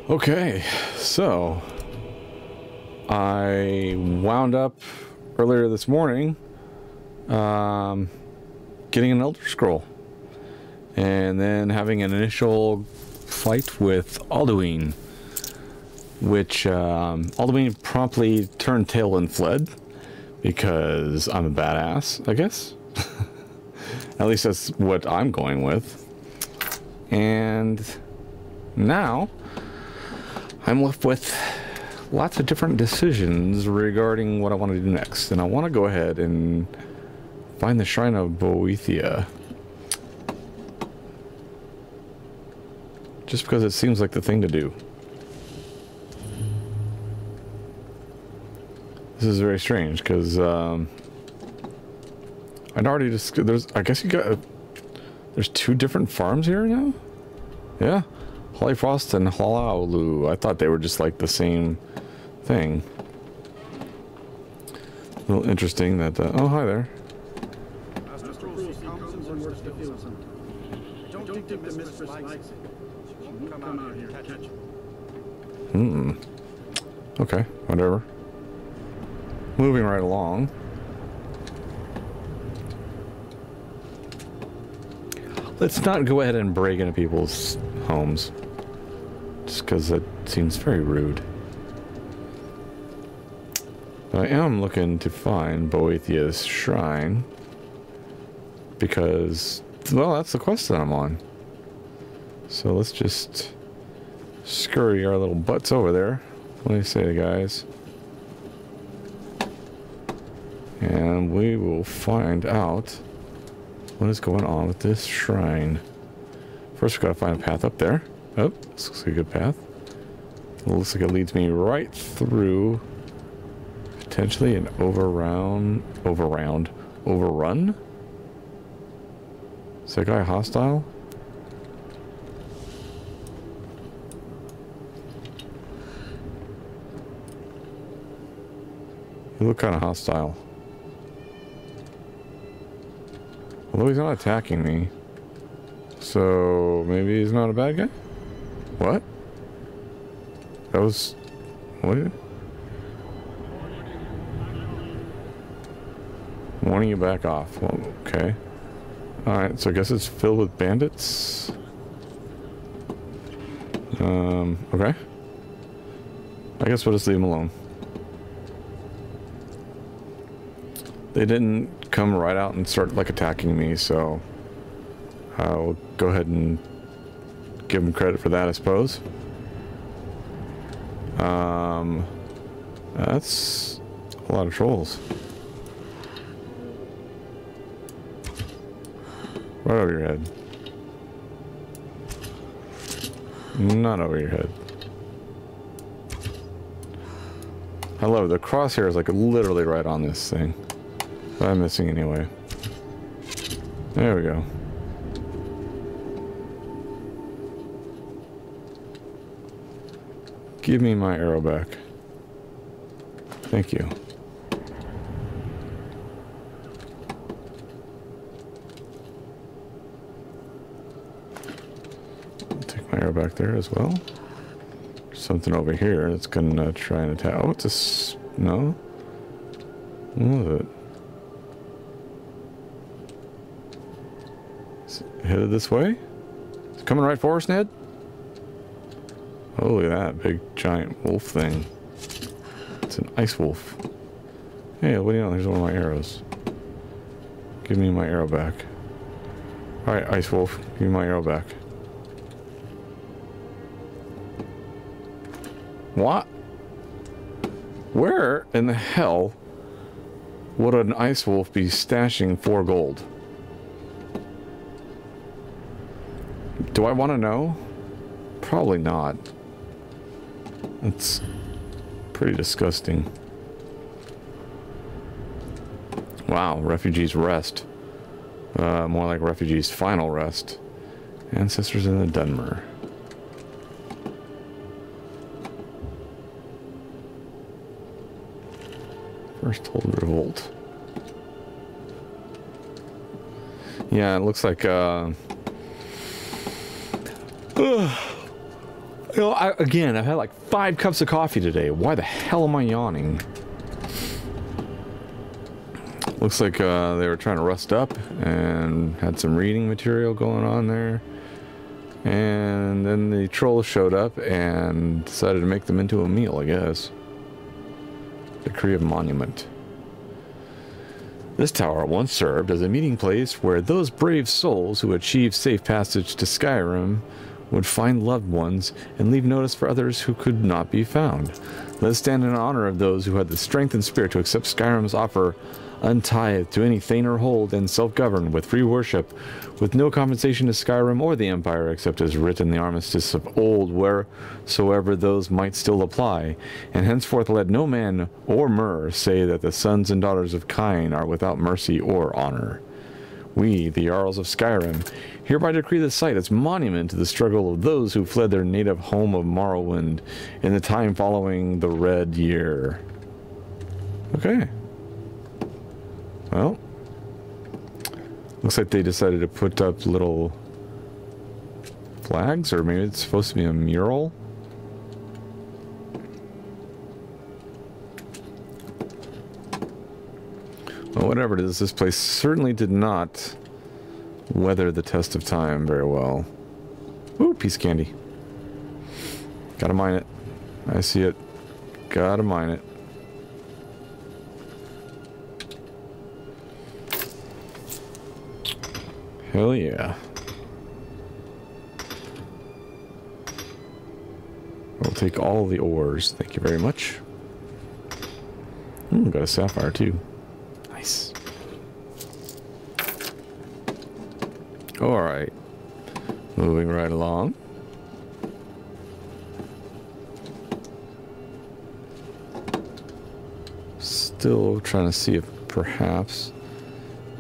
Okay, so I wound up earlier this morning getting an Elder Scroll and then having an initial fight with Alduin, which Alduin promptly turned tail and fled because I'm a badass, I guess. At least that's what I'm going with. And now I'm left with lots of different decisions regarding what I want to do next. And I want to go ahead and find the Shrine of Boethia. Just because it seems like the thing to do. This is very strange because I'd already just I guess you got there's two different farms here now? Yeah. Holyfrost and Hlalalu. I thought they were just like the same thing. A little interesting that oh, hi there. Okay, whatever. Moving right along. Let's not go ahead and break into people's homes. Just because that seems very rude. But I am looking to find Boethia's shrine. Because, well, that's the quest that I'm on. So let's just scurry our little butts over there. What do you say, guys? And we will find out what is going on with this shrine. First, we've got to find a path up there. Oh, this looks like a good path. It looks like it leads me right through potentially an overrun. Is that guy hostile? You look kind of hostile. Although he's not attacking me. So maybe he's not a bad guy? What? That was... what? Warning you back off. Well, okay. Alright, so I guess it's filled with bandits. Okay. I guess we'll just leave him alone. They didn't come right out and start like attacking me, so I'll go ahead and give them credit for that, I suppose. That's a lot of trolls. Right over your head. Not over your head. I love it. The crosshair is like literally right on this thing. But I'm missing anyway. There we go. Give me my arrow back. Thank you. I'll take my arrow back there as well. There's something over here that's gonna try and attack. Oh, it's a... no? What is it? Is it headed this way? Is it coming right for us, Ned? Oh, look at that big giant wolf thing. It's an ice wolf. Hey, what do you know? There's one of my arrows. Give me my arrow back. Alright, ice wolf. Give me my arrow back. What? Where in the hell would an ice wolf be stashing 4 gold? Do I want to know? Probably not. That's pretty disgusting. Wow, refugees rest. More like refugees' final rest. Ancestors in the Dunmer. First hold revolt. Yeah, it looks like You know, again, I've had like 5 cups of coffee today. Why the hell am I yawning? Looks like they were trying to rest up and had some reading material going on there. And then the trolls showed up and decided to make them into a meal, I guess. Decree of Monument. This tower once served as a meeting place where those brave souls who achieved safe passage to Skyrim would find loved ones and leave notice for others who could not be found. Let us stand in honor of those who had the strength and spirit to accept Skyrim's offer untithed to any thane or hold and self-governed with free worship, with no compensation to Skyrim or the Empire except as writ in the armistice of old wheresoever those might still apply, and henceforth let no man or mer say that the sons and daughters of Kine are without mercy or honor. We, the Jarls of Skyrim, hereby decree the site as monument to the struggle of those who fled their native home of Morrowind in the time following the Red Year. Okay. Well, looks like they decided to put up little flags, or maybe it's supposed to be a mural. Well, whatever it is, this place certainly did not weather the test of time very well. Ooh, piece of candy. Gotta mine it. I see it. Gotta mine it. Hell yeah. We'll take all the ores. Thank you very much. Got a sapphire too. Nice. Alright. Moving right along. Still trying to see if perhaps...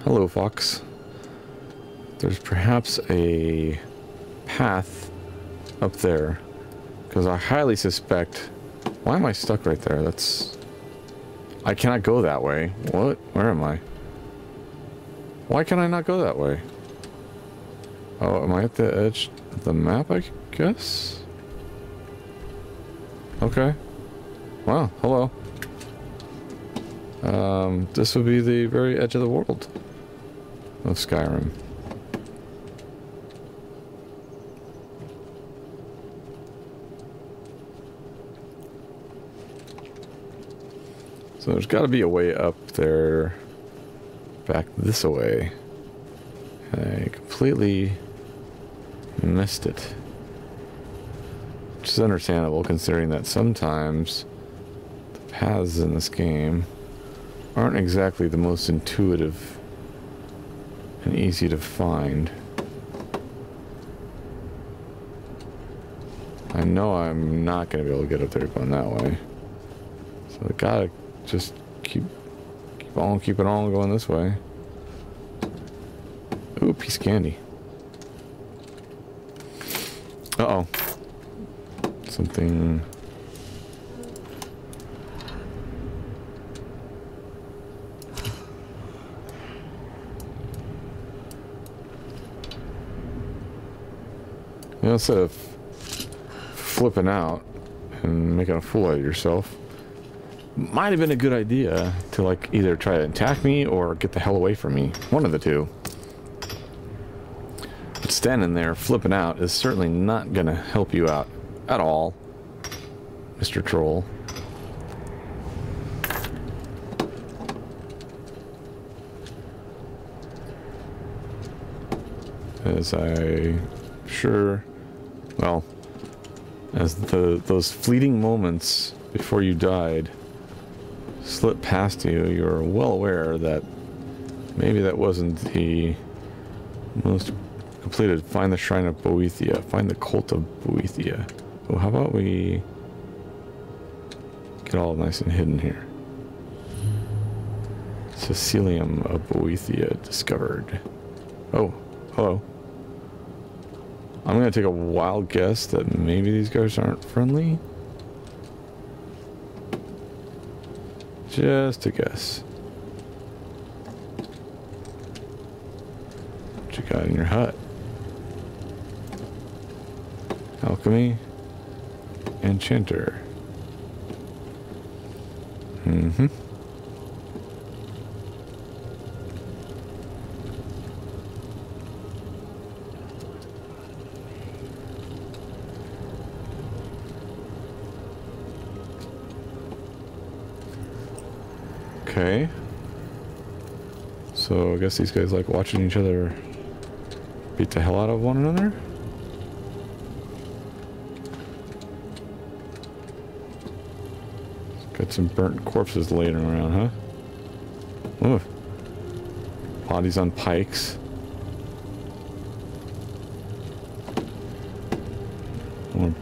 Hello, Fox. There's perhaps a path up there, because I highly suspect... Why am I stuck right there? That's... I cannot go that way. What? Where am I? Why can I not go that way? Oh, am I at the edge of the map, I guess? Okay. Wow, hello. This would be the very edge of the world of Skyrim. So there's got to be a way up there, back this way. I completely missed it. Which is understandable considering that sometimes the paths in this game aren't exactly the most intuitive and easy to find. I know I'm not going to be able to get up there going that way. So I gotta just keep it on going this way. Ooh, piece of candy. Uh-oh. Something... You know, instead of flipping out and making a fool out of yourself, might have been a good idea to, like, either try to attack me or get the hell away from me. One of the two. But standing there flipping out is certainly not gonna help you out at all, Mr. Troll. As those fleeting moments before you died slipped past you, you're well aware that maybe that wasn't the most completed. Find the Shrine of Boethia. Find the Cult of Boethia. Oh, how about we get all nice and hidden here? Cecilium of Boethia discovered. Oh, hello. I'm gonna take a wild guess that maybe these guys aren't friendly. Just a guess. What you got in your hut? Alchemy? enchanter. Mm-hmm. Okay. So I guess these guys like watching each other beat the hell out of one another. Got some burnt corpses laying around, huh? Ooh. Bodies on pikes. More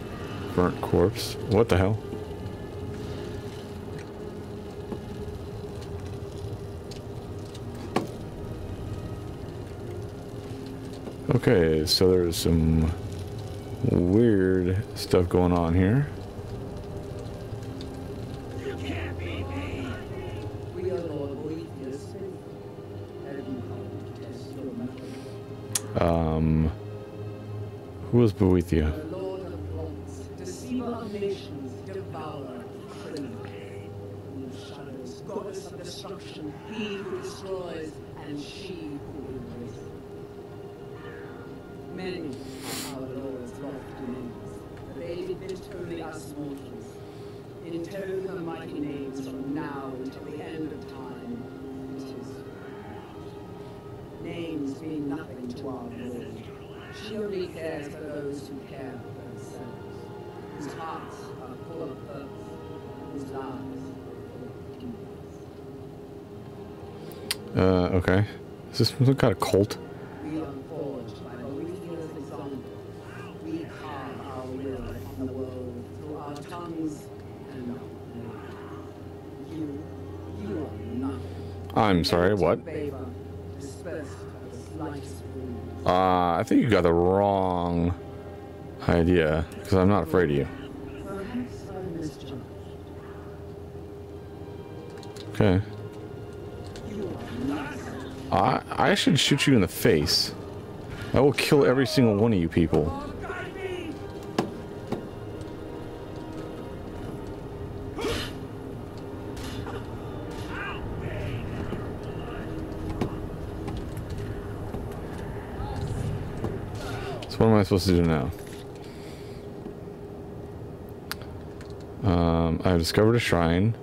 burnt corpse. What the hell? Okay, so there's some weird stuff going on here. You can't beat me. We are Lord Boethius. Who is Boethia? The Lord of Plots, deceiver of nations, devourer, criminal. In the shadows, goddess of destruction, he who destroys, and she who embraces. Many are our Lord's lofty names, but they befit only us mortals. Intone her mighty names from now until the end of time. It is names mean nothing to our Lord. She only cares for those who care for themselves, whose hearts are full of purpose, whose lives are full of deeds. Okay. Is this some kind of cult? We are forged by Boethia's example. We carve our will upon the world through our tongues and our blood. You are nothing. I'm sorry, what? Favor, dispersed of the slightest wind. I think you got the wrong idea, because I'm not afraid of you. Perhaps I misjudged. Okay. You are nothing. I should shoot you in the face. I will kill every single one of you people. So what am I supposed to do now? I've discovered a shrine.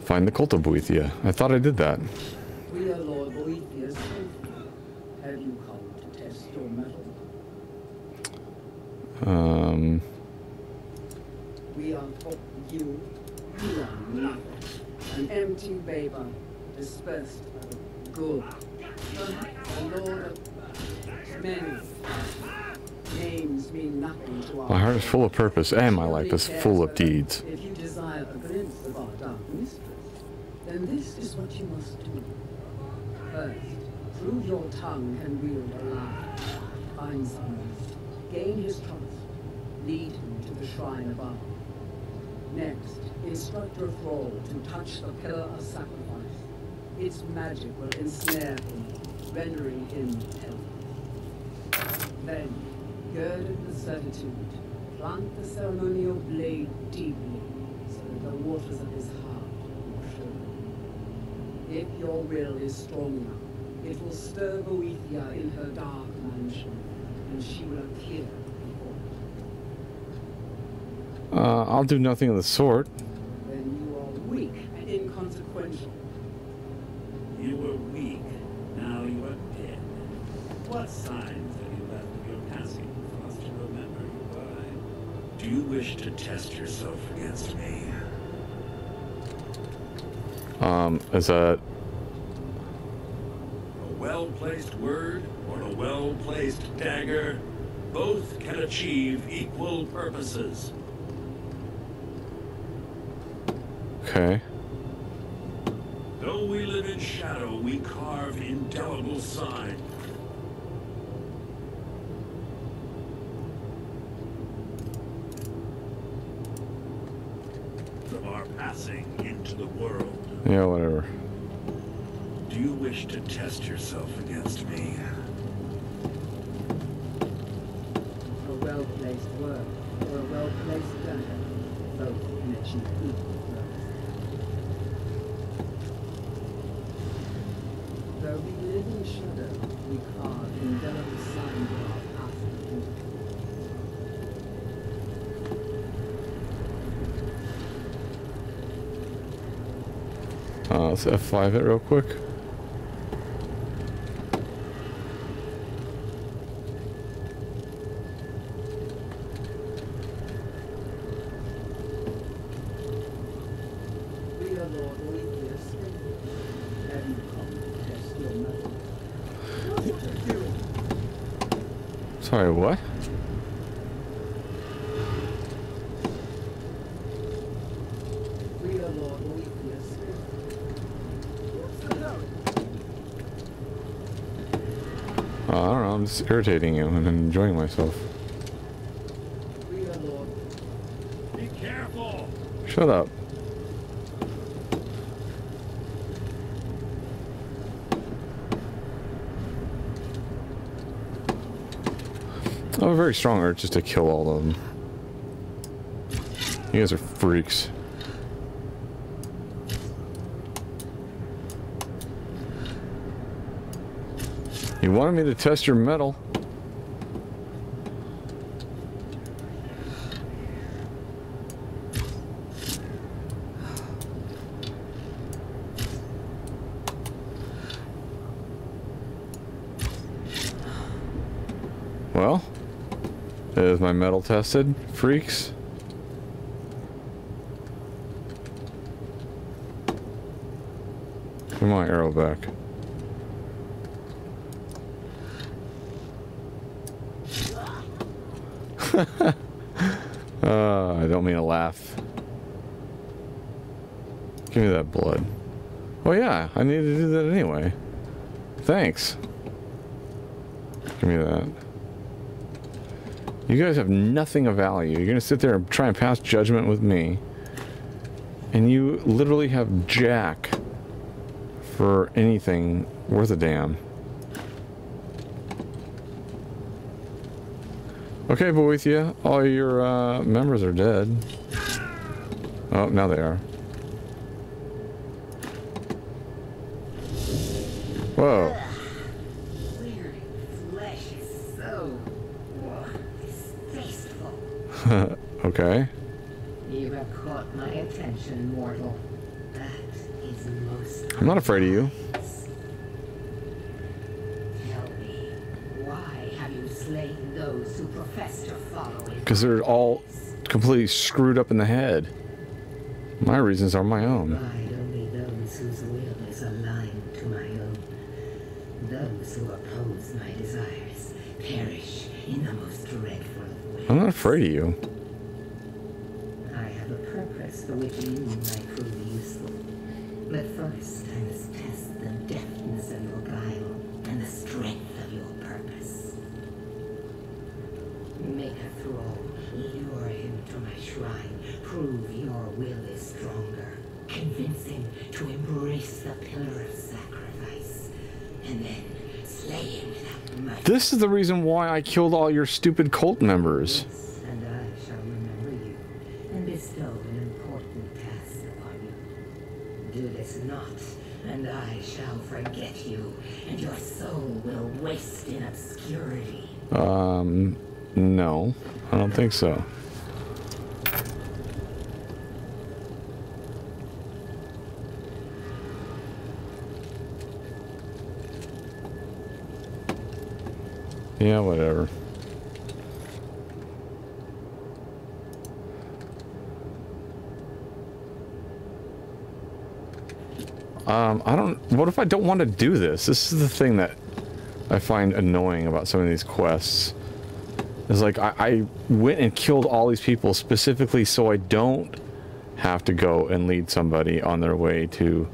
Find the cult of Boethia. I thought I did that. We are Lord Boethius. Have you come to test your mettle? We are for you. You are nothing. An empty vapor, dispersed of good. The Lord of many. Names mean nothing to our My heart is full of purpose, and my life is full of deeds. If you desire a glimpse of our dark mistress, then this is what you must do. First, prove your tongue can wield a lie. Find someone, gain his trust, lead him to the shrine above. Next, instruct your thrall to touch the pillar of sacrifice. Its magic will ensnare him, rendering him helpless. Then, girded with certitude, plant the ceremonial blade deeply, so that the waters of his heart will show. If your will is strong enough, it will stir Boethia in her dark mansion, and she will appear before you. I'll do nothing of the sort. Then you are weak and inconsequential. You were weak, now you are dead. What signs have you left of your passing for us to remember you by? Do you wish to test yourself against me? Is that... A well-placed word or a well-placed dagger, both can achieve equal purposes. Okay. Though we live in shadow, we carve indelible signs. Of our passing into the world. Yeah, whatever. Do you wish to test yourself against me? A well-placed word. for a well-placed gunner, both can achieve equal growth. Though we live in shadow, we carve indelible signs of our past and let's F5 it real quick. we are Lord Orpheus. Have you come to test your mettle? What are you doing? Sorry, what? We are Lord Orpheus. What's the hurry? I don't know, I'm just irritating you and enjoying myself. We are Lord. Be careful! Shut up. I have a very strong urge just to kill all of them. You guys are freaks. You wanted me to test your metal. Well, is my metal tested, freaks? Give my arrow back. I don't mean to laugh. Give me that blood. Oh yeah, I need to do that anyway. Thanks. Give me that. You guys have nothing of value. You're gonna sit there and try and pass judgment with me. And you literally have jack for anything worth a damn. Okay, Boethia, all your members are dead. Oh, now they are. Whoa. Weird flesh is so distasteful. Okay. You have caught my attention, mortal. That is most. I'm not afraid of you. Tell me, why have you slain those who profess to follow it? Because they're all completely screwed up in the head. My reasons are my own. Ride only those whose will is aligned to my own. Those who oppose my desires perish in the most dreadful of ways. I'm not afraid of you. I have a purpose for which you might prove useful. But first, I must test the deftness of your guile and the strength of your purpose. Make a thrall, lure him to my shrine, prove your will is stronger, convince him to embrace the pillar of sacrifice, and then slay him without might. This is the reason why I killed all your stupid cult members. Yes, and I shall remember you and bestow an important task upon you. Do this not, and I shall forget you, and your soul will waste in obscurity. No. I don't think so. Yeah, whatever. I don't... What if I don't want to do this? This is the thing that I find annoying about some of these quests. It's like, I went and killed all these people specifically so I don't have to go and lead somebody on their way to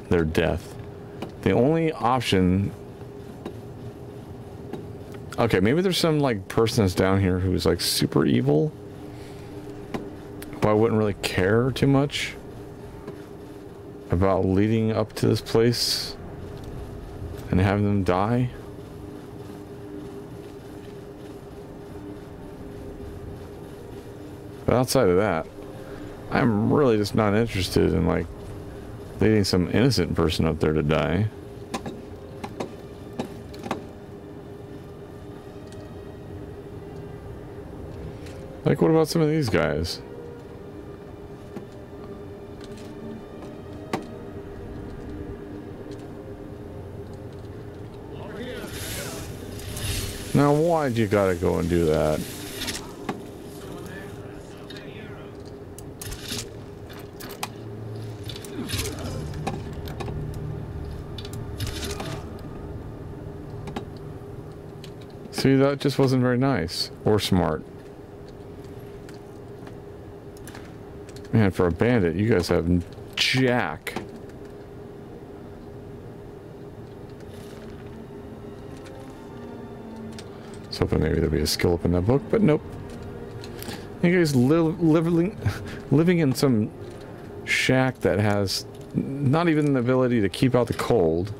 their death. The only option... Okay, maybe there's some, like, person that's down here who's, like, super evil. Who I wouldn't really care too much about leading up to this place and having them die. But outside of that, I'm really just not interested in, like, leading some innocent person up there to die. Like, what about some of these guys? Now, why'd you gotta go and do that? See, that just wasn't very nice or smart. Man, for a bandit, you guys have jack. I was hoping maybe there'd be a skill up in that book, but nope. You guys living in some shack that has not even the ability to keep out the cold.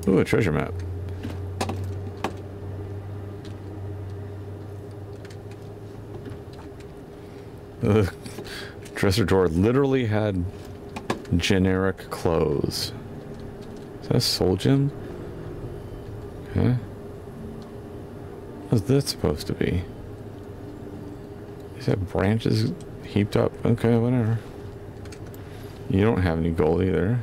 Ooh, a treasure map. The dresser drawer literally had generic clothes. Is that a soul gem? Okay. What's that supposed to be? Is that branches heaped up? Okay, whatever. You don't have any gold either.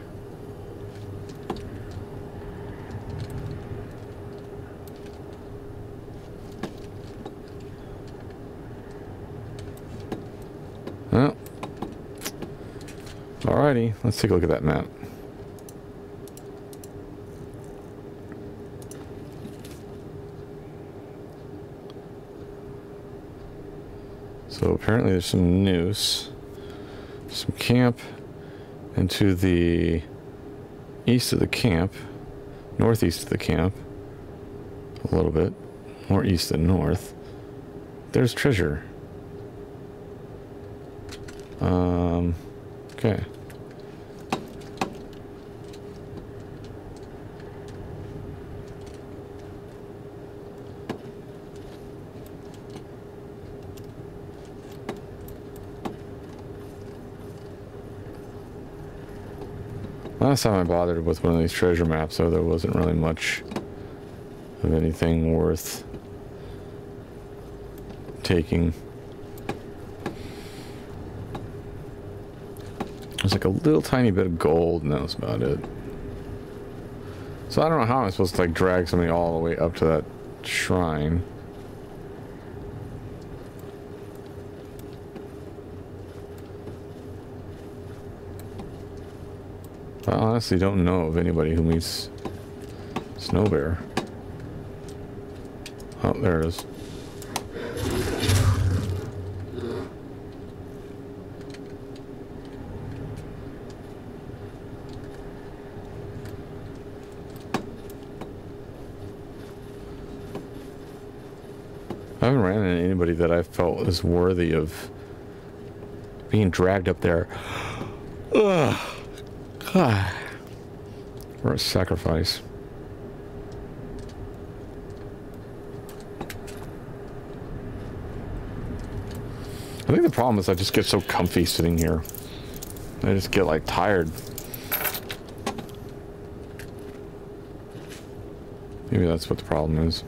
Well, alrighty, let's take a look at that map. So apparently there's some noose, some camp, and to the east of the camp, northeast of the camp, a little bit, more east than north, there's treasure. Okay. Last time I bothered with one of these treasure maps, though, there wasn't really much of anything worth taking. There's like a little tiny bit of gold, and that was about it. So I don't know how I'm supposed to like drag somebody all the way up to that shrine. I honestly don't know of anybody who meets Snow Bear. Oh, there it is. I haven't ran into anybody that I felt was worthy of being dragged up there. Ugh. God. Or a sacrifice. I think the problem is I just get so comfy sitting here. I just get like tired. Maybe that's what the problem is.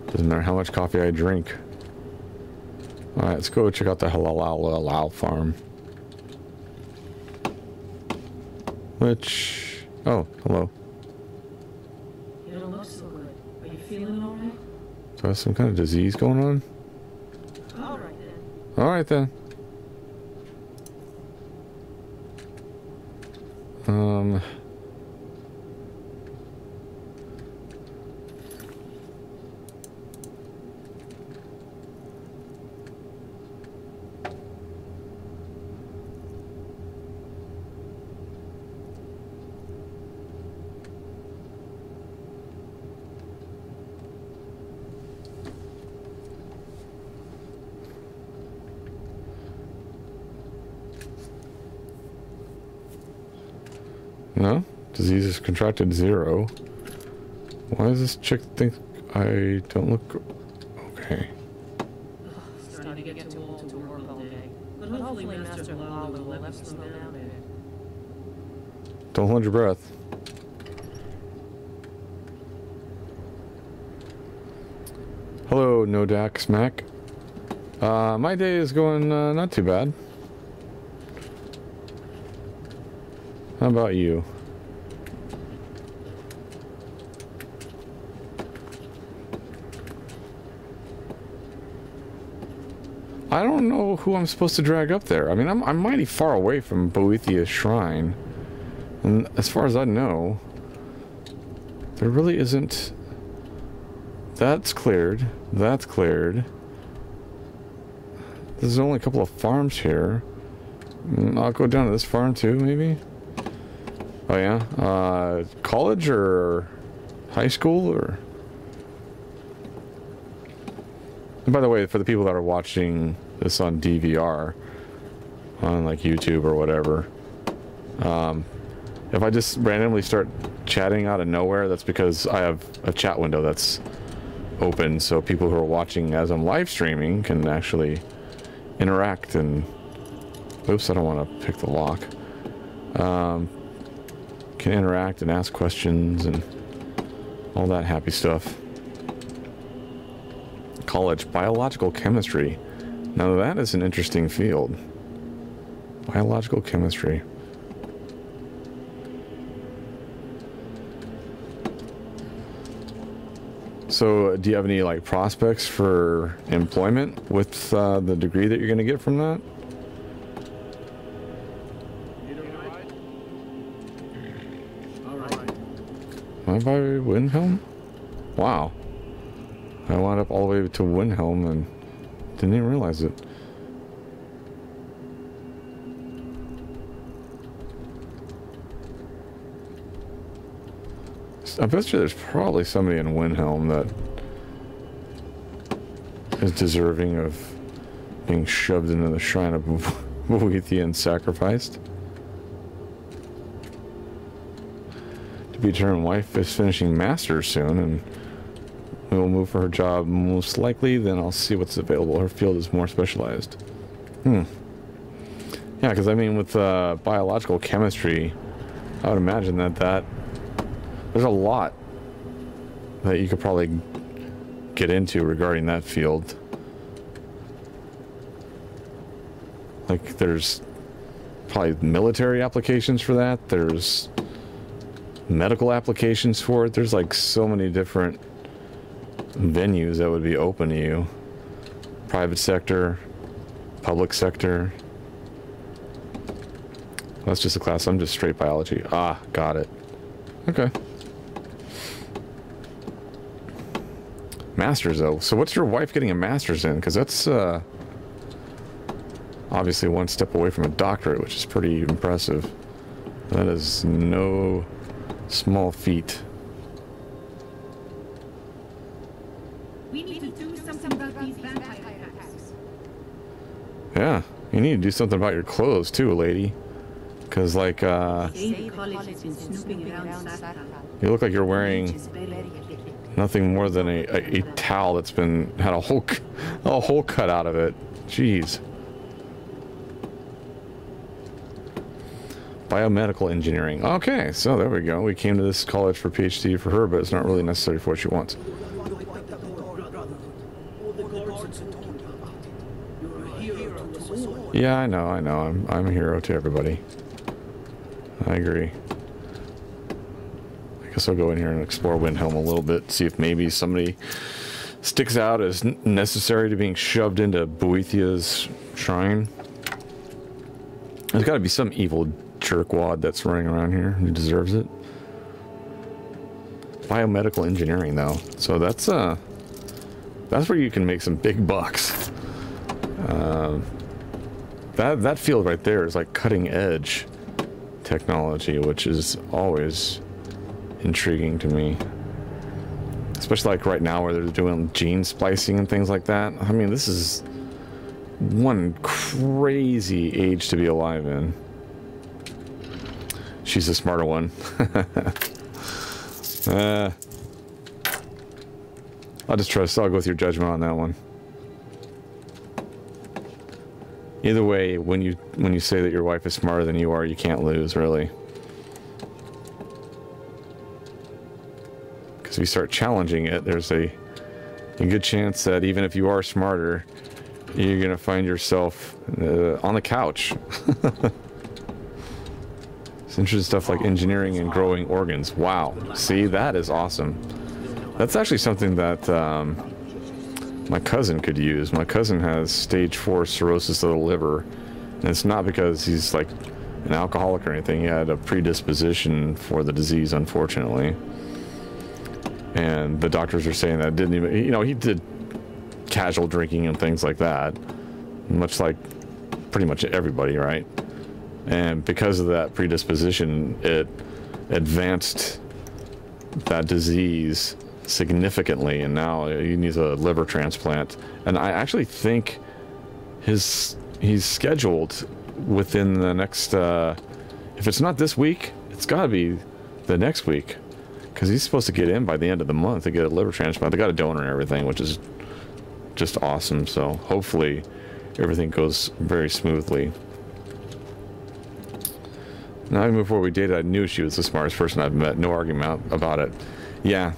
Doesn't matter how much coffee I drink. Alright, let's go check out the Halal farm. Which... oh, hello. You don't look so good. Are you feeling alright? So I have some kind of disease going on? Alright then. Alright then. No? Disease is contracted 0. Why does this chick think I don't look okay? Starting to get too old to work all day. But hopefully Master Law will let us slow down a bit. Don't hold your breath. Hello, Nodak Smack. My day is going not too bad. How about you? I don't know who I'm supposed to drag up there. I mean, I'm mighty far away from Boethia's shrine. And as far as I know, there really isn't... That's cleared. That's cleared. There's only a couple of farms here. I'll go down to this farm too, maybe? Oh yeah? College or high school or... And by the way, for the people that are watching this on DVR, on like YouTube or whatever, if I just randomly start chatting out of nowhere, that's because I have a chat window that's open, so people who are watching as I'm live streaming can actually interact and... Oops, I don't want to pick the lock. Can interact and ask questions and all that happy stuff. College, biological chemistry. Now that is an interesting field. Biological chemistry. So, do you have any like prospects for employment with the degree that you're going to get from that? Am I by Windhelm? Wow. I wound up all the way to Windhelm and didn't even realize it. I bet you there's probably somebody in Windhelm that is deserving of being shoved into the shrine of Boethia and sacrificed. To be determined, wife is finishing master's soon and we will move for her job most likely, then I'll see what's available. Her field is more specialized. Yeah, because I mean with biological chemistry, I would imagine that there's a lot that you could probably get into regarding that field. Like there's probably military applications for that. There's medical applications for it. There's like so many different venues that would be open to you. Private sector, public sector. That's just a class. I'm just straight biology. Ah, got it. Okay. Masters though. So what's your wife getting a master's in? Because that's obviously one step away from a doctorate, which is pretty impressive. That is no small feat. We need to do something about these vampire attacks. Yeah, you need to do something about your clothes too, lady. Because like The college has been snooping around Saturn. you look like you're wearing nothing more than a towel that's been had a hole cut out of it. Jeez. Biomedical engineering. Okay, so there we go. We came to this college for PhD for her, but it's not really necessary for what she wants. Yeah, I know. I'm a hero to everybody. I agree. I guess I'll go in here and explore Windhelm a little bit, see if maybe somebody sticks out as necessary to being shoved into Boethia's shrine. There's got to be some evil jerkwad that's running around here who deserves it. Biomedical engineering, though, so that's where you can make some big bucks. That field right there is like cutting edge technology, which is always intriguing to me. Especially like right now where they're doing gene splicing and things like that. I mean, this is one crazy age to be alive in. She's the smarter one. I'll just trust. I'll go with your judgment on that one. Either way, when you say that your wife is smarter than you are, you can't lose, really. Because if you start challenging it, there's a good chance that even if you are smarter, you're gonna find yourself on the couch. It's interesting stuff like engineering and growing organs. Wow. See, that is awesome. That's actually something that my cousin could use. My cousin has stage 4 cirrhosis of the liver, and it's not because he's like an alcoholic or anything. He had a predisposition for the disease, unfortunately. And the doctors are saying that didn't even, you know, he did casual drinking and things like that, much like pretty much everybody, right? And because of that predisposition, it advanced that disease significantly, and now he needs a liver transplant. And I actually think he's scheduled within the next, if it's not this week, it's got to be the next week, because he's supposed to get in by the end of the month to get a liver transplant. They got a donor and everything, which is just awesome. So hopefully everything goes very smoothly. Now, even before we dated, I knew she was the smartest person I've met. No argument about it. Yeah,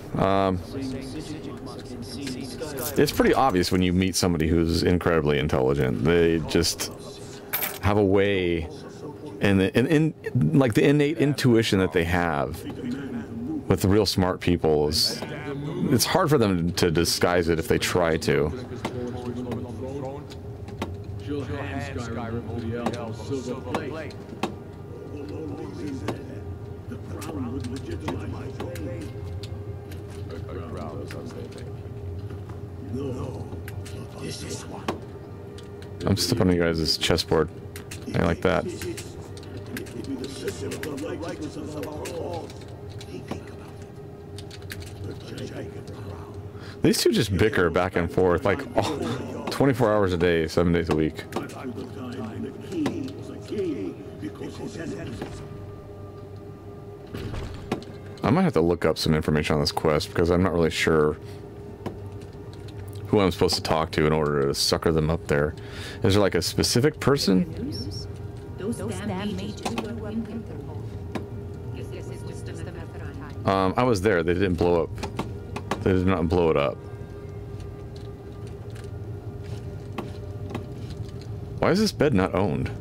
it's pretty obvious when you meet somebody who's incredibly intelligent. They just have a way, and like the innate intuition that they have with the real smart people is, it's hard for them to disguise it if they try to. She'll hand Skyrim to the Aldel silver plate. The crown would legitimize your claim. A crown is something. No, this is one. I'm stepping on you guys' chessboard. I like that. These two just bicker back and forth like 24 hours a day, 7 days a week. I might have to look up some information on this quest because I'm not really sure who I'm supposed to talk to in order to sucker them up there. Is there like a specific person? I was there. They didn't blow up. They did not blow it up. Why is this bed not owned?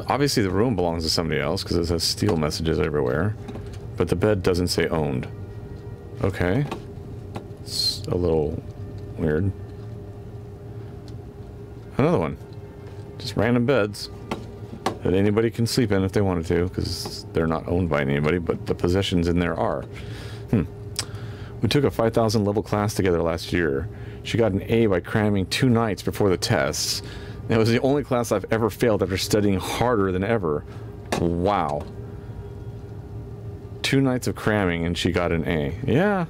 Obviously the room belongs to somebody else because it says steal messages everywhere. But the bed doesn't say owned. Okay. It's a little weird. Another one. Just random beds that anybody can sleep in if they wanted to, because they're not owned by anybody, but the possessions in there are. We took a 5,000 level class together last year. She got an A by cramming 2 nights before the tests. And it was the only class I've ever failed after studying harder than ever. Wow. 2 nights of cramming and she got an A. Yeah.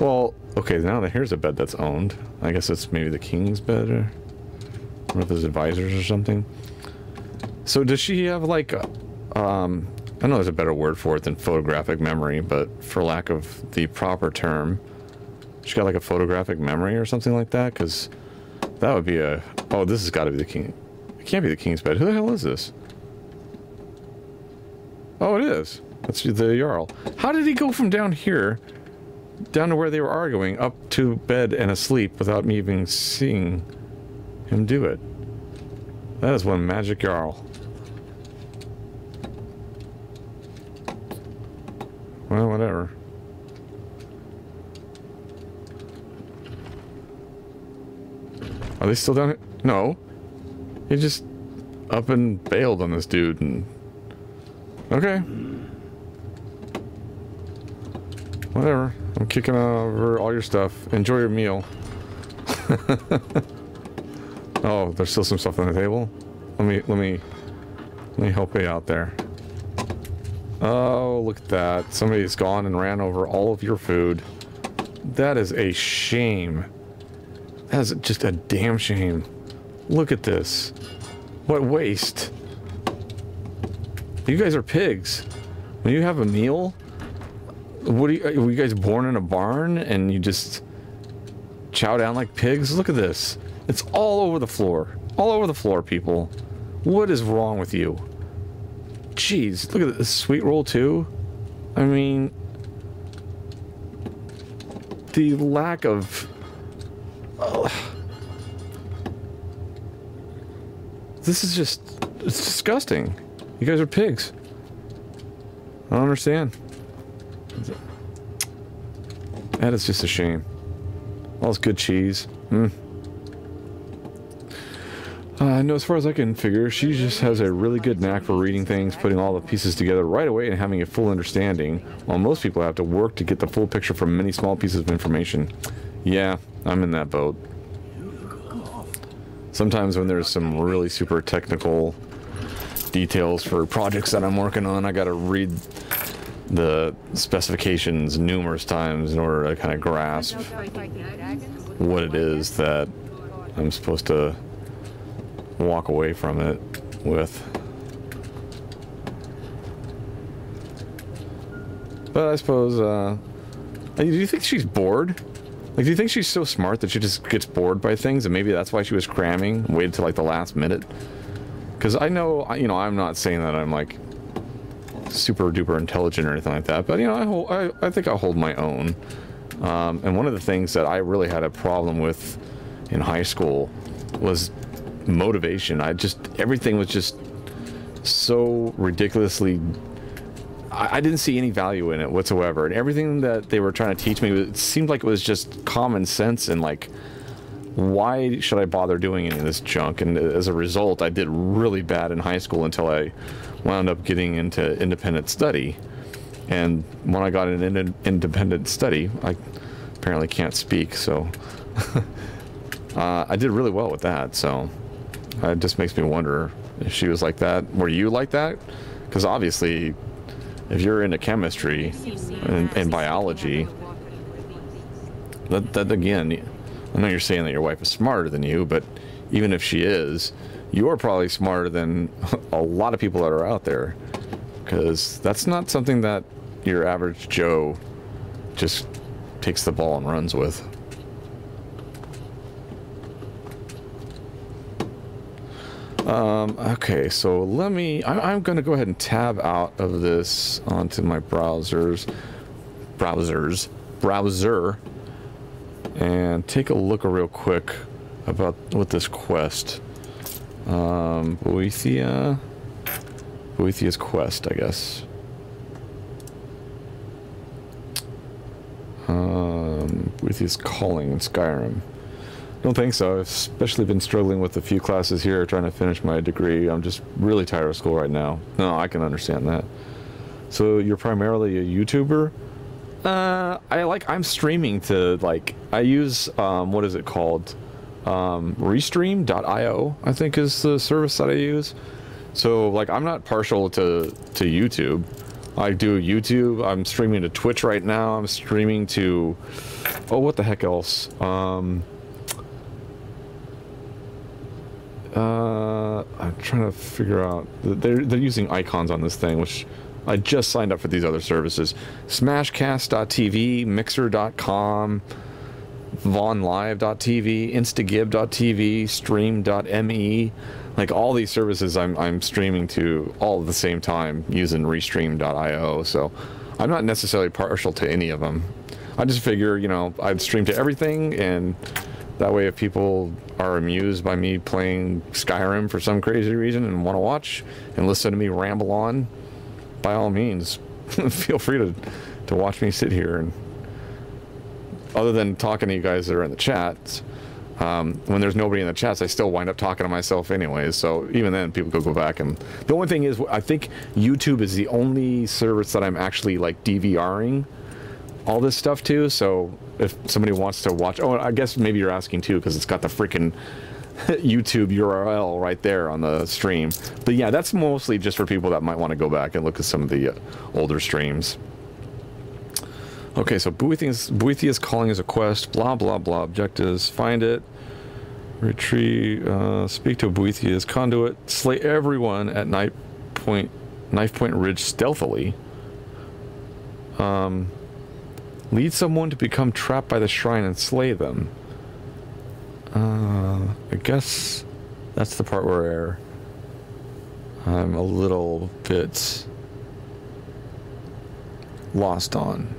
Well, okay, now here's a bed that's owned. I guess it's maybe the king's bed, or one of his advisors or something. So does she have like, I know there's a better word for it than photographic memory, but for lack of the proper term, she got like a photographic memory or something like that? Because that would be a, oh, this has got to be the king. It can't be the king's bed. Who the hell is this? Oh, it is. That's the Jarl. How did he go from down here, down to where they were arguing, up to bed and asleep without me even seeing him do it? That is one magic Jarl. Well, whatever. Are they still down here? No. He just up and bailed on this dude and... Okay. Whatever. I'm kicking over all your stuff. Enjoy your meal. Oh, there's still some stuff on the table. Let me help you out there. Oh, look at that. Somebody's gone and ran over all of your food. That is a shame. That is just a damn shame. Look at this. What waste. You guys are pigs. When you have a meal, What were you guys born in a barn and you just chow down like pigs? Look at this. It's all over the floor. All over the floor, people. What is wrong with you? Jeez, look at this sweet roll too. I mean, the lack of... this is just... it's disgusting. You guys are pigs. I don't understand. That is just a shame. All this good cheese. No, as far as I can figure, she just has a really good knack for reading things, putting all the pieces together right away and having a full understanding, while most people have to work to get the full picture from many small pieces of information. Yeah, I'm in that boat. Sometimes when there's some really super technical details for projects that I'm working on, I gotta read the specifications numerous times in order to kind of grasp what it is that I'm supposed to walk away from it with. But I suppose, do you think she's bored? Like, do you think she's so smart that she just gets bored by things, and maybe that's why she was cramming, waited till like the last minute? Because I know, you know, I'm not saying that I'm like super duper intelligent or anything like that, but you know, I think I'll hold my own. And one of the things that I really had a problem with in high school was motivation. Everything was just so ridiculously... I didn't see any value in it whatsoever, and everything that they were trying to teach me, it seemed like it was just common sense, and like, why should I bother doing any of this junk? And as a result, I did really bad in high school until I wound up getting into independent study. And when I got into independent study, I apparently can't speak, so I did really well with that. So it just makes me wonder if she was like that. Were you like that? Because obviously, if you're into chemistry and biology, that again, I know you're saying that your wife is smarter than you, but even if she is, you're probably smarter than a lot of people that are out there, because that's not something that your average Joe just takes the ball and runs with. Okay, so I'm going to go ahead and tab out of this onto my browser, and take a look real quick about what this quest, Boethia's quest, I guess. Boethia's calling in Skyrim. Don't think so. I've especially been struggling with a few classes here trying to finish my degree. I'm just really tired of school right now. No, I can understand that. So you're primarily a YouTuber? I'm streaming to, like, I use, what is it called? Restream.io, I think is the service that I use. So, like, I'm not partial to YouTube. I do YouTube. I'm streaming to Twitch right now. I'm streaming to, oh, what the heck else? I'm trying to figure out. They're using icons on this thing, which I just signed up for these other services. Smashcast.tv, Mixer.com, VonLive.tv, Instagib.tv, Stream.me. Like, all these services I'm streaming to all at the same time using Restream.io. So I'm not necessarily partial to any of them. I just figure, you know, I'd stream to everything, and that way if people are amused by me playing Skyrim for some crazy reason and want to watch and listen to me ramble on, by all means, feel free to watch me sit here. And other than talking to you guys that are in the chats, when there's nobody in the chats, I still wind up talking to myself anyways. So even then, people could go back. And the only thing is, I think YouTube is the only service that I'm actually like DVRing all this stuff to. So if somebody wants to watch, oh, I guess maybe you're asking too, because it's got the freaking YouTube URL right there on the stream. But yeah, that's mostly just for people that might want to go back and look at some of the older streams. Okay, so Boethia's calling as a quest, blah blah blah, objectives, find it, retrieve, speak to Boethia's conduit, slay everyone at Knife Point Ridge stealthily. Lead someone to become trapped by the shrine and slay them. I guess that's the part where I'm a little bit lost on.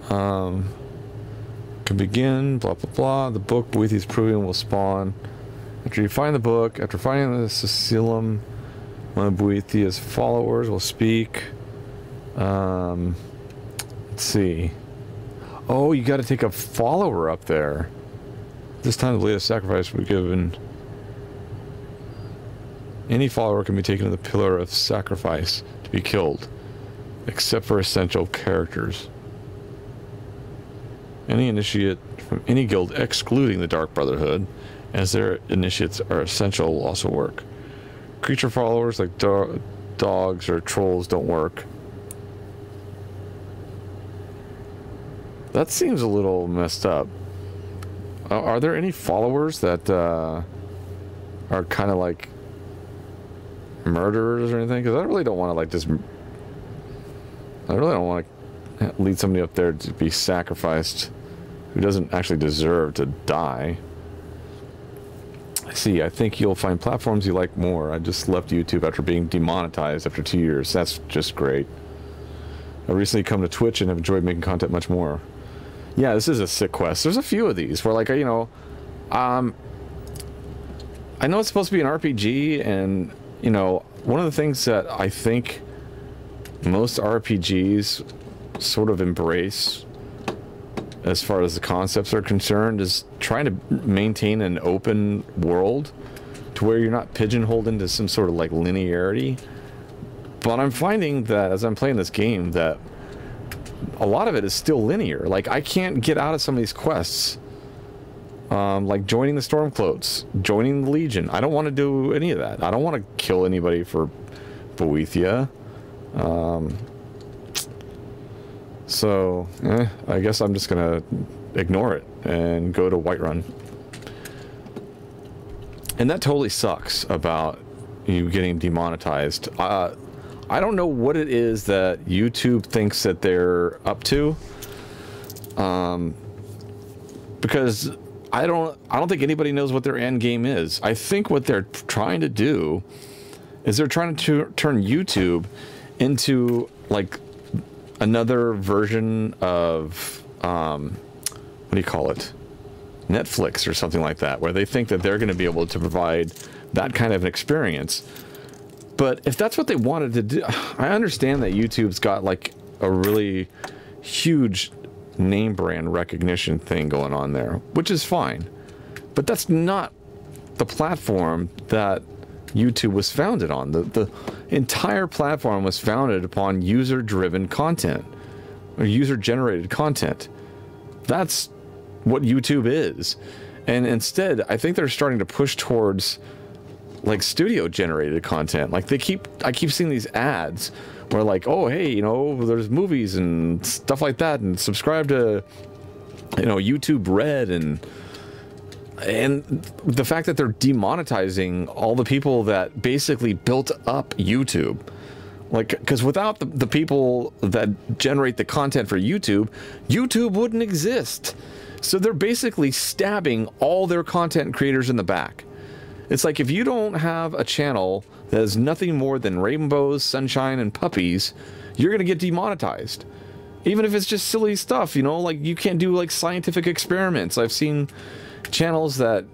Can begin, blah blah blah. The book Boethiah's Proving will spawn. After you find the book, after finding the Sicilium, one of Boethiah's followers will speak. Let's see. Oh, you got to take a follower up there. This time the latest sacrifice will be given. Any follower can be taken to the pillar of sacrifice to be killed, except for essential characters. Any initiate from any guild excluding the Dark Brotherhood, as their initiates are essential, will also work. Creature followers like dogs or trolls don't work. That seems a little messed up. Are there any followers that are kind of like murderers or anything? Because I really don't want to like just... I really don't want to lead somebody up there to be sacrificed who doesn't actually deserve to die. See, I think you'll find platforms you like more. I just left YouTube after being demonetized after 2 years. That's just great. I recently come to Twitch and have enjoyed making content much more. Yeah, this is a sick quest. There's a few of these where, like, you know, I know it's supposed to be an RPG, and, you know, one of the things that I think most RPGs sort of embrace as far as the concepts are concerned is trying to maintain an open world to where you're not pigeonholed into some sort of like linearity. But I'm finding that as I'm playing this game that a lot of it is still linear. Like, I can't get out of some of these quests. Like joining the Stormcloaks, joining the Legion. I don't want to do any of that. I don't want to kill anybody for Boethiah. So, I guess I'm just gonna ignore it and go to Whiterun. And that totally sucks about you getting demonetized. I don't know what it is that YouTube thinks that they're up to. Because I don't think anybody knows what their end game is. I think what they're trying to do is they're trying to turn YouTube into like another version of what do you call it, Netflix or something like that, where they think that they're going to be able to provide that kind of an experience. But if that's what they wanted to do, I understand that YouTube's got like a really huge name brand recognition thing going on there, which is fine, but that's not the platform that YouTube was founded on. The entire platform was founded upon user-driven content, or user-generated content. That's what YouTube is. And instead, I think they're starting to push towards like studio-generated content. Like I keep seeing these ads where like, oh hey, you know, there's movies and stuff like that, and subscribe to, you know, YouTube Red, and the fact that they're demonetizing all the people that basically built up YouTube. Like, because without the people that generate the content for YouTube, YouTube wouldn't exist. So they're basically stabbing all their content creators in the back. It's like, if you don't have a channel that is nothing more than rainbows, sunshine, and puppies, you're going to get demonetized. Even if it's just silly stuff, you know, like you can't do like scientific experiments. I've seen channels that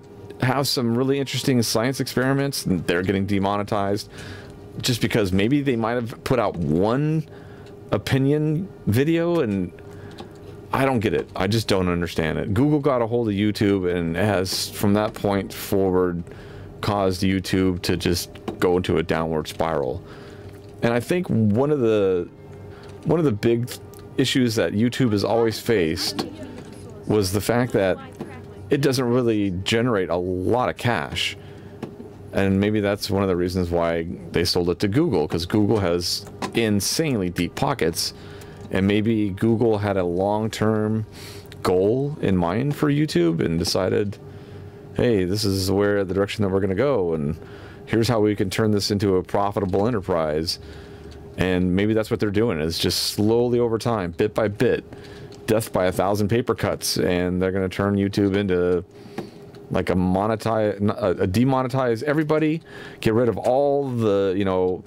have some really interesting science experiments and they're getting demonetized just because maybe they might have put out one opinion video, and I don't get it. I just don't understand it. Google got a hold of YouTube and has from that point forward caused YouTube to just go into a downward spiral. And I think one of the big issues that YouTube has always faced was the fact that it doesn't really generate a lot of cash. And maybe that's one of the reasons why they sold it to Google, because Google has insanely deep pockets, and maybe Google had a long-term goal in mind for YouTube and decided, hey, this is where the direction that we're going to go, and here's how we can turn this into a profitable enterprise. And maybe that's what they're doing, is just slowly over time, bit by bit, death by 1,000 paper cuts, and they're going to turn YouTube into like a demonetize everybody, get rid of all the, you know,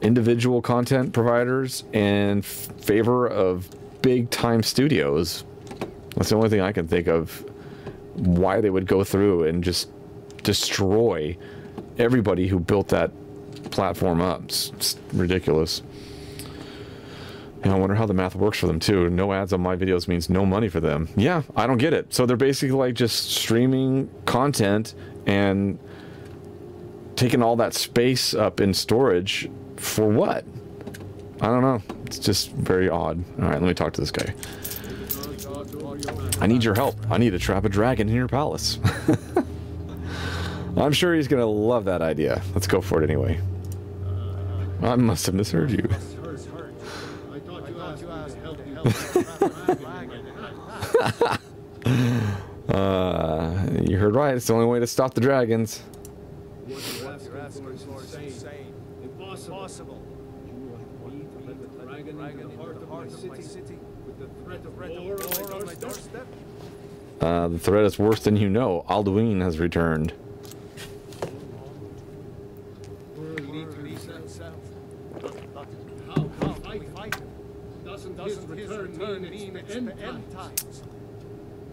individual content providers in favor of big time studios. That's the only thing I can think of why they would go through and just destroy everybody who built that platform up. It's ridiculous. And I wonder how the math works for them too. No ads on my videos means no money for them. Yeah, I don't get it. So they're basically like just streaming content and taking all that space up in storage for what? I don't know. It's just very odd. All right, let me talk to this guy. I need your help. I need to trap a dragon in your palace. I'm sure he's gonna love that idea. Let's go for it anyway. I must have misheard you. You heard right. It's the only way to stop the dragons. Impossible. The threat is worse than you know. Alduin has returned.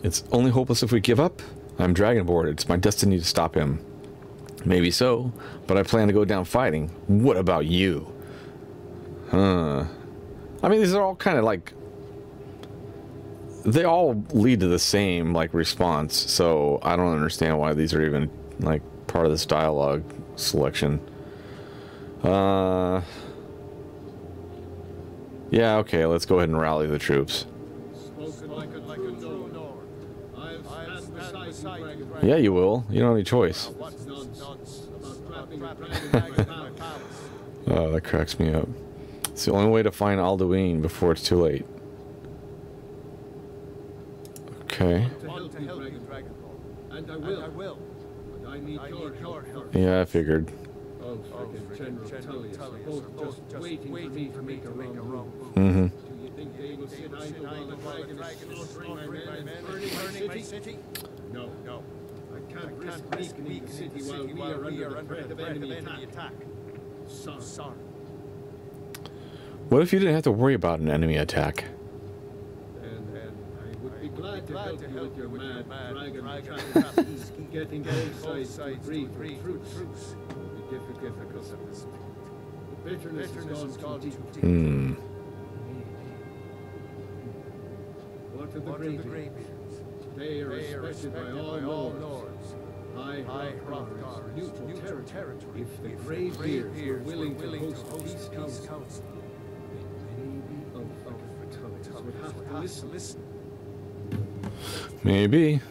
It's only hopeless if we give up. I'm dragonborn. It's my destiny to stop him. Maybe so, but I plan to go down fighting. What about you? Huh. I mean, these are all kind of like... They all lead to the same, like, response, so I don't understand why these are even, like, part of this dialogue selection. Yeah, okay, let's go ahead and rally the troops. Yeah, you will. You don't have any choice. Oh, that cracks me up. It's the only way to find Alduin before it's too late. Okay. Yeah, I figured. Mm-hmm. No. I can't risk weakening the city while we are under the threat of enemy attack. Sorry. What if you didn't have to worry about an enemy attack? And I would be glad to help you with your mad dragon traffic. Getting both sides to agree for truce will be difficult at this point. The bitterness has gone too deep. Hmm. What of the Greybeards? They are respected by all lords. High Hrothgar is neutral territory. If the Greybeards were willing to host a peace council, would have to listen. Maybe.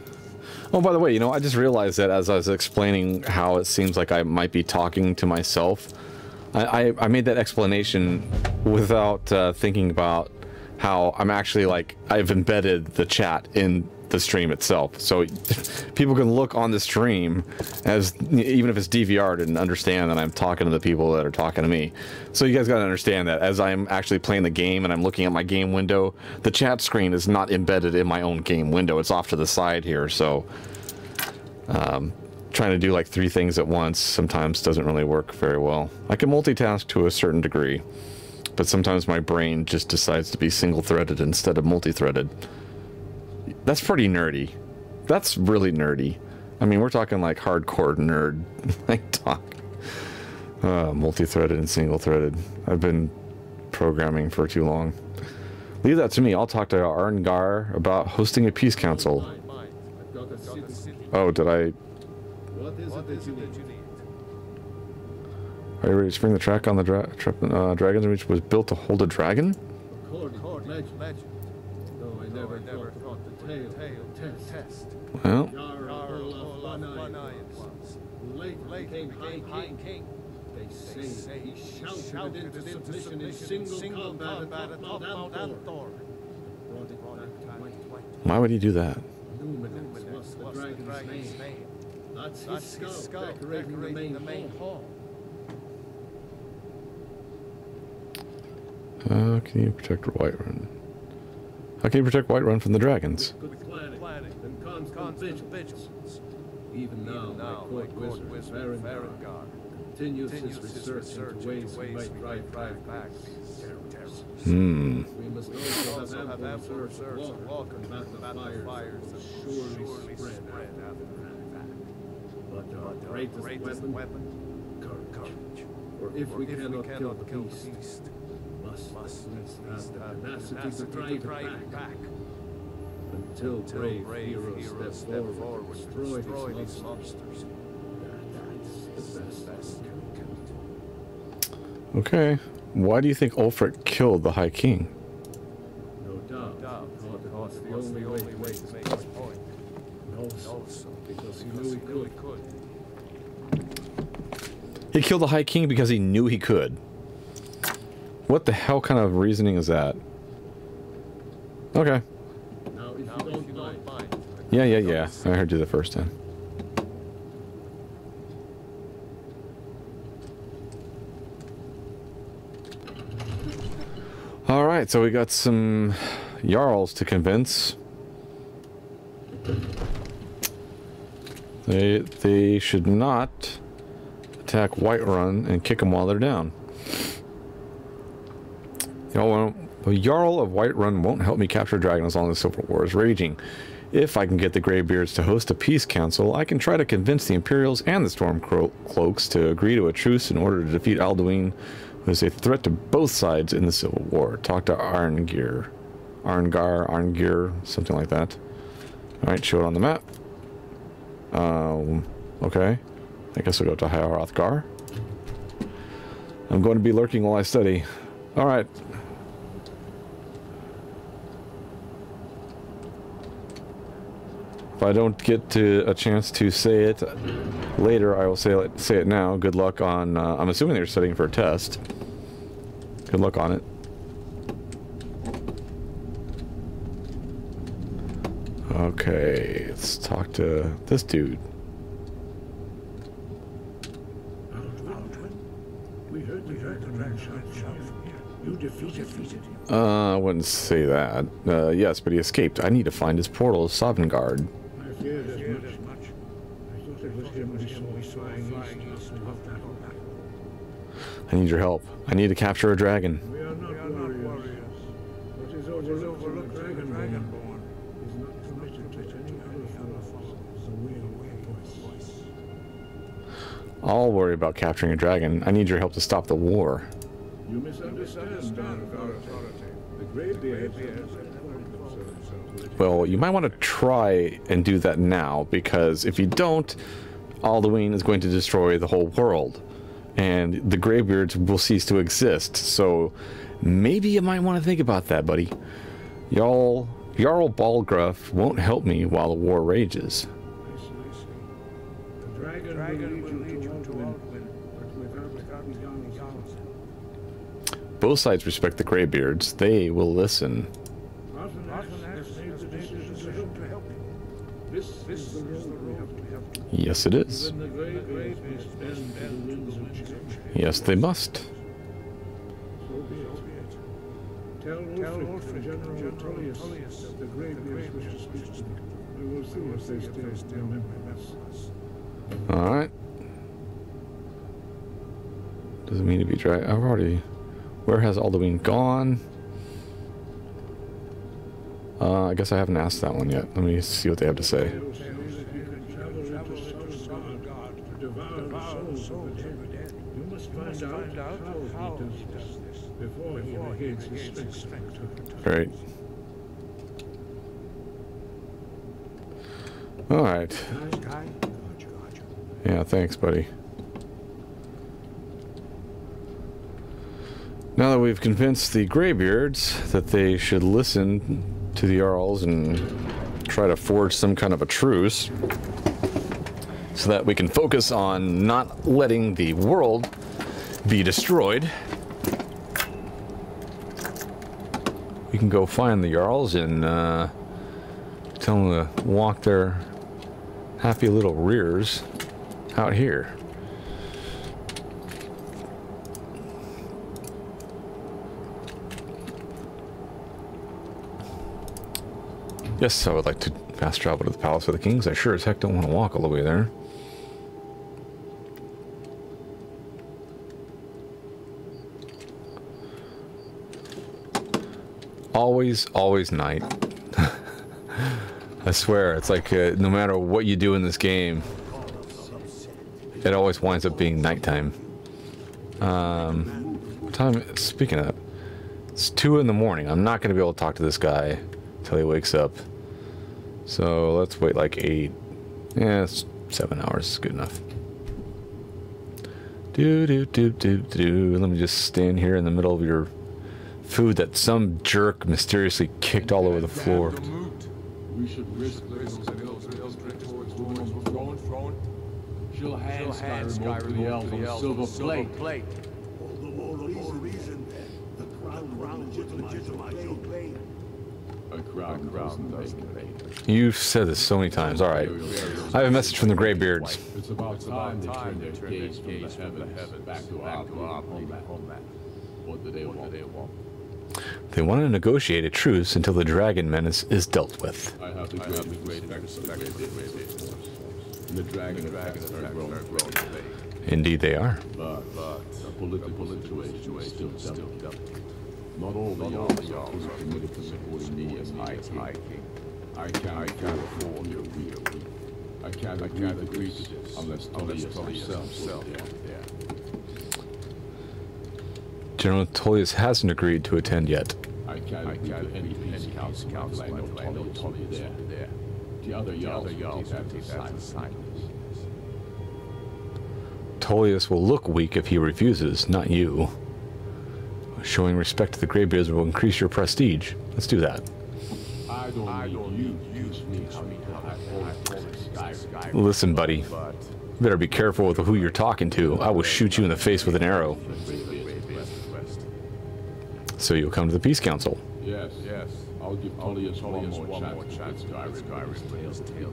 Oh, by the way, you know, I just realized that as I was explaining how it seems like I might be talking to myself, I made that explanation without thinking about how I'm actually, like, I've embedded the chat in the stream itself, so people can look on the stream as, even if it's DVR'd, and understand that I'm talking to the people that are talking to me. So you guys gotta understand that as I'm actually playing the game and I'm looking at my game window, the chat screen is not embedded in my own game window. It's off to the side here, so trying to do like 3 things at once sometimes doesn't really work very well. I can multitask to a certain degree, but sometimes my brain just decides to be single-threaded instead of multi-threaded. That's pretty nerdy. That's really nerdy. I mean, we're talking like hardcore nerd like talk. Multi-threaded and single-threaded. I've been programming for too long. Leave that to me. I'll talk to Arngar about hosting a peace council. Oh, did I... What is it that you need? Are you ready to spring the track on the dragons, which was built to hold a dragon? According to legend. Though I never thought the tale test. Well, Late became High King. They say he shouted into submission in single combat at Aldel. why would he do that? Luminance was the dragon's name. That's his skull decorating the main hall. Can you protect Whiterun? How can you protect Whiterun from the dragons? Good planning and constant vigilance. Even now, my court wizard, Farragon, continues his research into ways he might drive back these terrors. Hmm. We must also have ample reserves to walk and combat the fires that surely spread after that. But our greatest weapon, courage. For if we cannot kill the beast, we must have the tenacity to drive it back. Until brave heroes step forward and destroy these monsters. That's the best we can do. Okay. Why do you think Ulfric killed the High King? No doubt. Because the only way to make his point. And also because he knew he could. He killed the High King because he knew he could. What the hell kind of reasoning is that? Okay. Now, if you don't mind. Yeah. I heard you the first time. Alright, so we got some Jarls to convince. They should not attack Whiterun and kick them while they're down. The Jarl of Whiterun won't help me capture a dragon as long as the Civil War is raging. If I can get the Greybeards to host a peace council, I can try to convince the Imperials and the Stormcloaks to agree to a truce in order to defeat Alduin, who is a threat to both sides in the Civil War. Talk to Arngir, something like that. Alright, show it on the map. Okay. I guess we'll go to Hrothgar. I'm going to be lurking while I study. Alright. If I don't get to a chance to say it later, I will say it now. Good luck on... I'm assuming they're studying for a test. Good luck on it. Okay, let's talk to this dude. We heard the dragon shout from here. You defeated him. I wouldn't say that. Yes, but he escaped. I need to find his portal, Sovngarde. I feared as much. I thought it was him we saw flying east of that. I need your help. I need to capture a dragon. We are not warriors. What is overlooked Dragonborn is not permitted to any other form the real voice. I'll worry about capturing a dragon. I need your help to stop the war. You misunderstand our authority. The Greybeards Well, you might want to try and do that now, because if you don't, Alduin is going to destroy the whole world, and the Greybeards will cease to exist. So maybe you might want to think about that, buddy. Jarl Balgruuf won't help me while the war rages. The dragon will lead you to Aldel, but without the Jarls. Both sides respect the Greybeards. They will listen. Yes, it is. Yes, they must. Tell Ulfric, General Tullius, that the Greybeards wish to speak to me. We will see if they still remember us. Alright. Doesn't mean to be dry. I've already... Where has Alduin gone? I guess I haven't asked that one yet. Let me see what they have to say. You must find out how he does this before he regains his strength. Great. Alright. Yeah, thanks, buddy. Now that we've convinced the Greybeards that they should listen to the Jarls and try to forge some kind of a truce so that we can focus on not letting the world be destroyed, we can go find the Jarls and tell them to walk their happy little rears out here. Yes, I would like to fast travel to the Palace of the Kings. I sure as heck don't want to walk all the way there. Always night. I swear, it's like no matter what you do in this game, it always winds up being nighttime. Speaking of that, it's 2 in the morning. I'm not going to be able to talk to this guy until he wakes up. So let's wait like 8. Yeah, it's 7 hours. It's good enough. Let me just stand here in the middle of your food that some jerk mysteriously kicked all over the floor. We should risk those towards wounds we're thrown. She'll hand Skyrim to the elves on silver plate. All the more reason the crown legitimize your claim. A crown doesn't make. You've said this so many times. All right. I have a message from the Greybeards. It's about time they turn their gaze from the heavens back to our homeland. What do they want? They want to negotiate a truce until the dragon menace is dealt with. I have the great respect for the Greybeards. The dragon are growing. Indeed they are. But the political situation is still delicate. Not all the elves are committed to supporting me as High King. I can't afford your weak. I can't agree to this unless Tullius himself is there. General Tullius hasn't agreed to attend yet. I can't agree to any peace council until I know Tullius is there. The other Jarls will take that as silence. Tullius will look weak if he refuses, not you. Showing respect to the Greybeards will increase your prestige. Let's do that. I don't use me how Skyrim. Listen, buddy. You better be careful with who you're talking to. I will shoot you in the face with an arrow. So you'll come to the Peace Council. Yes. I'll give Tullius one more chance to Skyrim's tales today.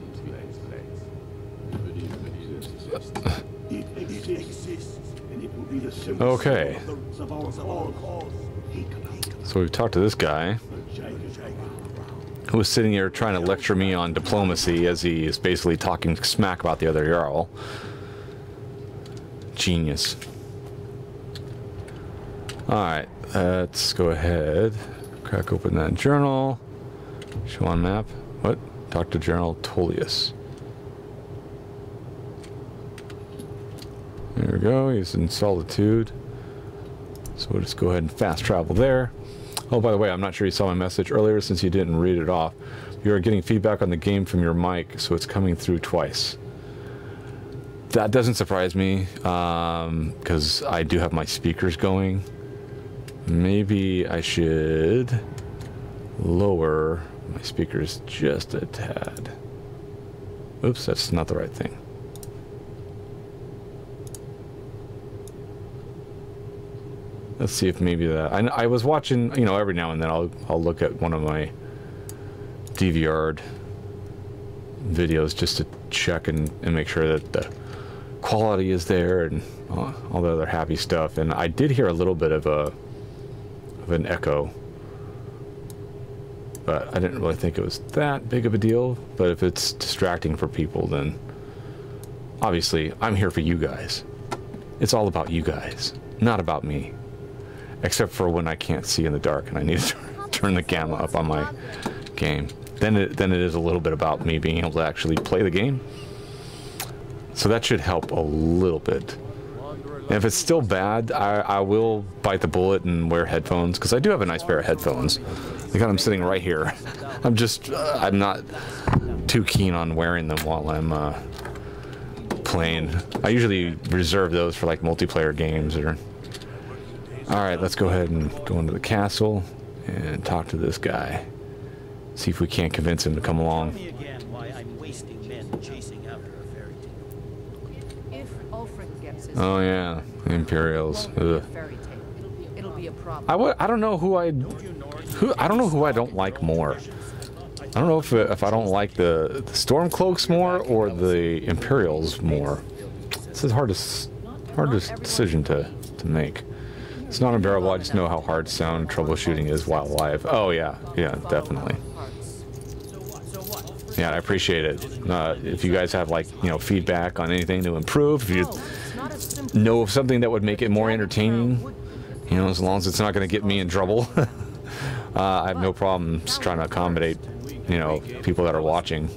It exists, and it will be the symbol Okay. of our cause. So we've talked to this guy, who was sitting here trying to lecture me on diplomacy as he is basically talking smack about the other Jarl. Genius. Alright, let's go ahead. Crack open that journal. Show on map. What? Dr. General Tullius. There we go, he's in solitude. So we'll just go ahead and fast travel there. Oh, by the way, I'm not sure you saw my message earlier since you didn't read it off. You are getting feedback on the game from your mic, so it's coming through twice. That doesn't surprise me, because I do have my speakers going. Maybe I should lower my speakers just a tad. Oops, that's not the right thing. Let's see if maybe that... I was watching, you know, every now and then I'll look at one of my DVR'd videos just to check and make sure that the quality is there and all the other happy stuff. And I did hear a little bit of an echo, but I didn't really think it was that big of a deal. But if it's distracting for people, then obviously I'm here for you guys. It's all about you guys, not about me. Except for when I can't see in the dark and I need to turn the gamma up on my game. Then it is a little bit about me being able to actually play the game. So that should help a little bit. And if it's still bad, I will bite the bullet and wear headphones, because I do have a nice pair of headphones. I got them sitting right here. I'm not too keen on wearing them while I'm playing. I usually reserve those for like multiplayer games or... Alright, let's go ahead and go into the castle and talk to this guy. See if we can't convince him to come along. Tell me again why I'm wasting men chasing after a fairy tale. If Ulfric gets his Oh yeah, the Imperials. Ugh. fairy tale, it'll be a problem. I don't know who I don't like more. I don't know if I don't like the Stormcloaks more or the Imperials more. This is hard decision to make. It's not unbearable. I just know how hard sound troubleshooting is while live. Oh yeah, definitely. Yeah, I appreciate it. If you guys have, like, you know, feedback on anything to improve, if you know of something that would make it more entertaining, you know, as long as it's not going to get me in trouble, I have no problem just trying to accommodate, you know, people that are watching.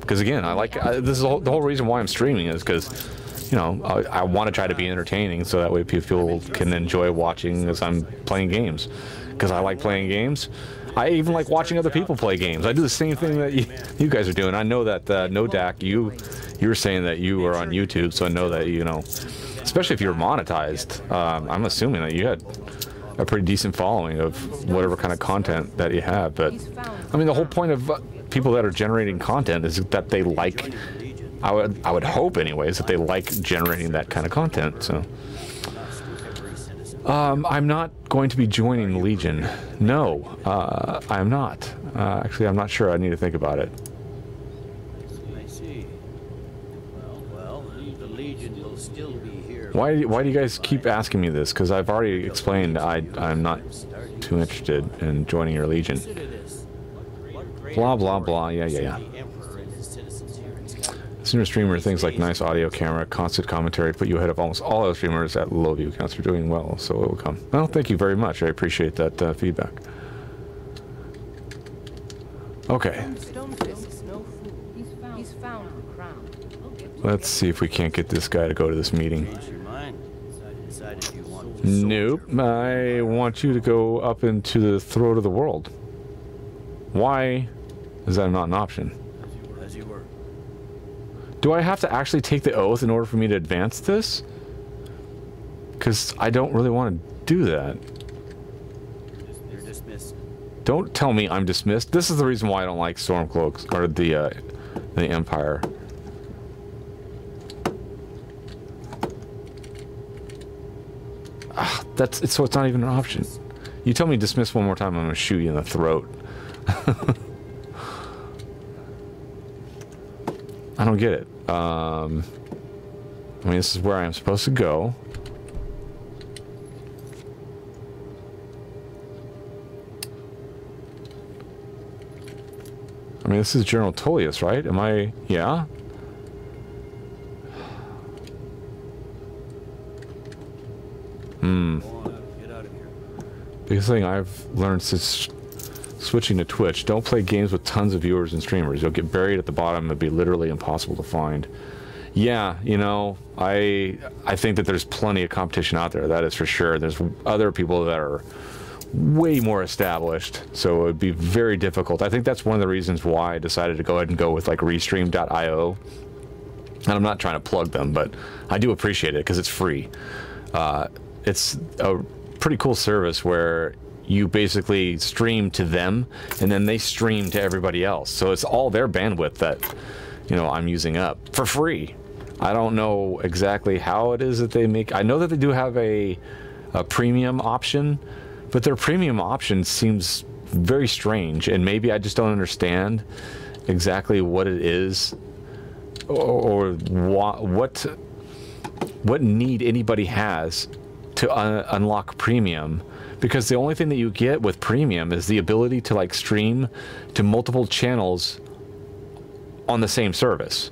Because again, I like this is the whole reason why I'm streaming is because, you know, I want to try to be entertaining so that way people can enjoy watching as I'm playing games. Because I like playing games. I even like watching other people play games. I do the same thing that you guys are doing. I know that Nodak, you were saying that you were on YouTube, so I know that, you know, especially if you're monetized, I'm assuming that you had a pretty decent following of whatever kind of content that you have. But I mean, the whole point of people that are generating content is that they like. I would hope, anyways, that they like generating that kind of content. So. I'm not going to be joining the Legion. No, I'm not. Actually, I'm not sure. I need to think about it. I see. Well, the Legion will still be here. Why do you guys keep asking me this? Because I've already explained I'm not too interested in joining your Legion. Blah, blah, blah. Yeah. Sooner streamer, things like nice audio camera, constant commentary put you ahead of almost all other streamers at low view counts. You're doing well, so it will come. Well, thank you very much. I appreciate that feedback. Okay. Let's see if we can't get this guy to go to this meeting. Nope. I want you to go up into the throat of the world. Why is that not an option? Do I have to actually take the oath in order for me to advance this? Because I don't really want to do that. You're dismissed. Don't tell me I'm dismissed. This is the reason why I don't like Stormcloaks or the Empire. So it's not even an option. You tell me dismiss one more time, I'm gonna shoot you in the throat. I don't get it. I mean, this is where I am supposed to go. I mean, this is General Tullius, right? Am I... Yeah? Biggest thing I've learned since switching to Twitch, don't play games with tons of viewers and streamers. You'll get buried at the bottom. It'll be literally impossible to find. Yeah, you know, I think that there's plenty of competition out there. That is for sure. There's other people that are way more established, so it would be very difficult. I think that's one of the reasons why I decided to go ahead and go with like Restream.io. And I'm not trying to plug them, but I do appreciate it because it's free. It's a pretty cool service where you basically stream to them and then they stream to everybody else. So it's all their bandwidth that, you know, I'm using up for free. I don't know exactly how it is that they make. I know that they do have a premium option, but their premium option seems very strange, and maybe I just don't understand exactly what it is or what need anybody has to unlock premium, because the only thing that you get with premium is the ability to like stream to multiple channels on the same service,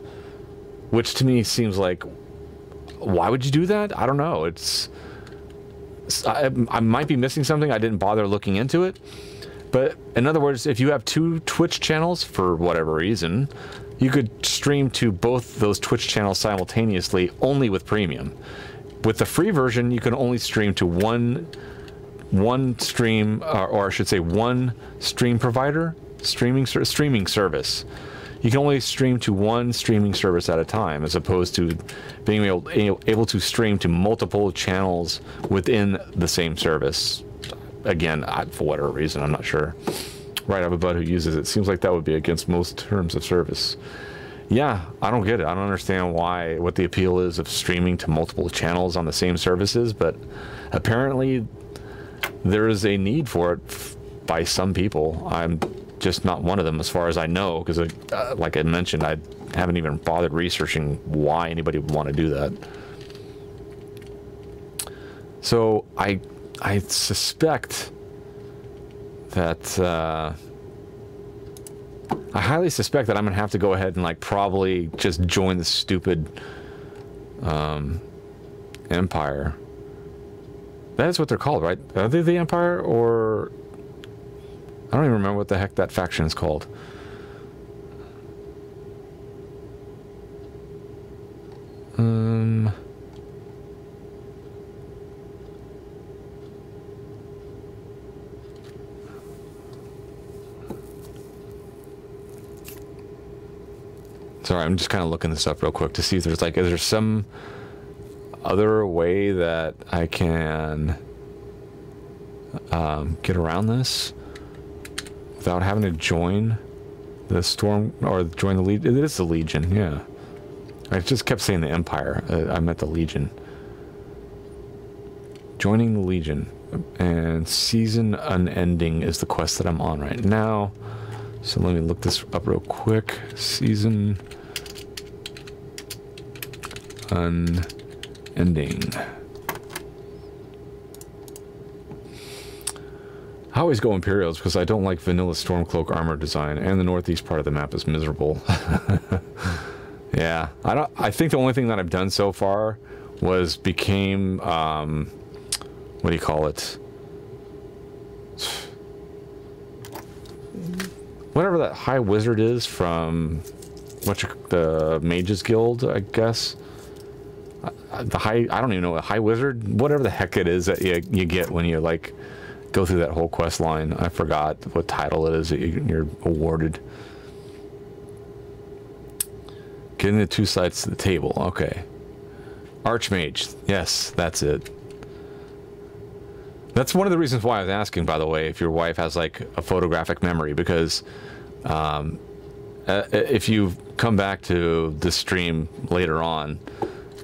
which to me seems like, why would you do that? I don't know. I might be missing something. I didn't bother looking into it. But in other words, if you have 2 Twitch channels for whatever reason, you could stream to both those Twitch channels simultaneously only with premium. With the free version, you can only stream to one stream, or I should say one stream provider, streaming service. You can only stream to one streaming service at a time, as opposed to being able to stream to multiple channels within the same service. Again, for whatever reason, I'm not sure. Right, I have a bud who uses it. Seems like that would be against most terms of service. Yeah, I don't get it. I don't understand what the appeal is of streaming to multiple channels on the same services, but apparently there is a need for it by some people. I'm just not one of them as far as I know, because like I mentioned, I haven't even bothered researching why anybody would want to do that. So I suspect that I highly suspect that I'm gonna have to go ahead and like probably just join the stupid Empire. That is what they're called, right? Are they the Empire, or I don't even remember what the heck that faction is called. Sorry, I'm just kind of looking this up real quick to see if there's like, is there some other way that I can get around this without having to join the Storm, or join the Legion? It is the Legion, yeah. I just kept saying the Empire. I meant the Legion. Joining the Legion. And Season Unending is the quest that I'm on right now. So let me look this up real quick. Season Unending. I always go Imperials because I don't like vanilla Stormcloak armor design, and the northeast part of the map is miserable. Yeah, I think the only thing that I've done so far was became what do you call it? Whatever that High Wizard is from the Mages Guild, I guess. I don't even know, a High Wizard, whatever the heck it is that you get when you like go through that whole quest line. I forgot what title it is that you're awarded. Getting the two sides to the table. Okay. Archmage. Yes, that's it. That's one of the reasons why I was asking, by the way, if your wife has like a photographic memory, because if you come back to this stream later on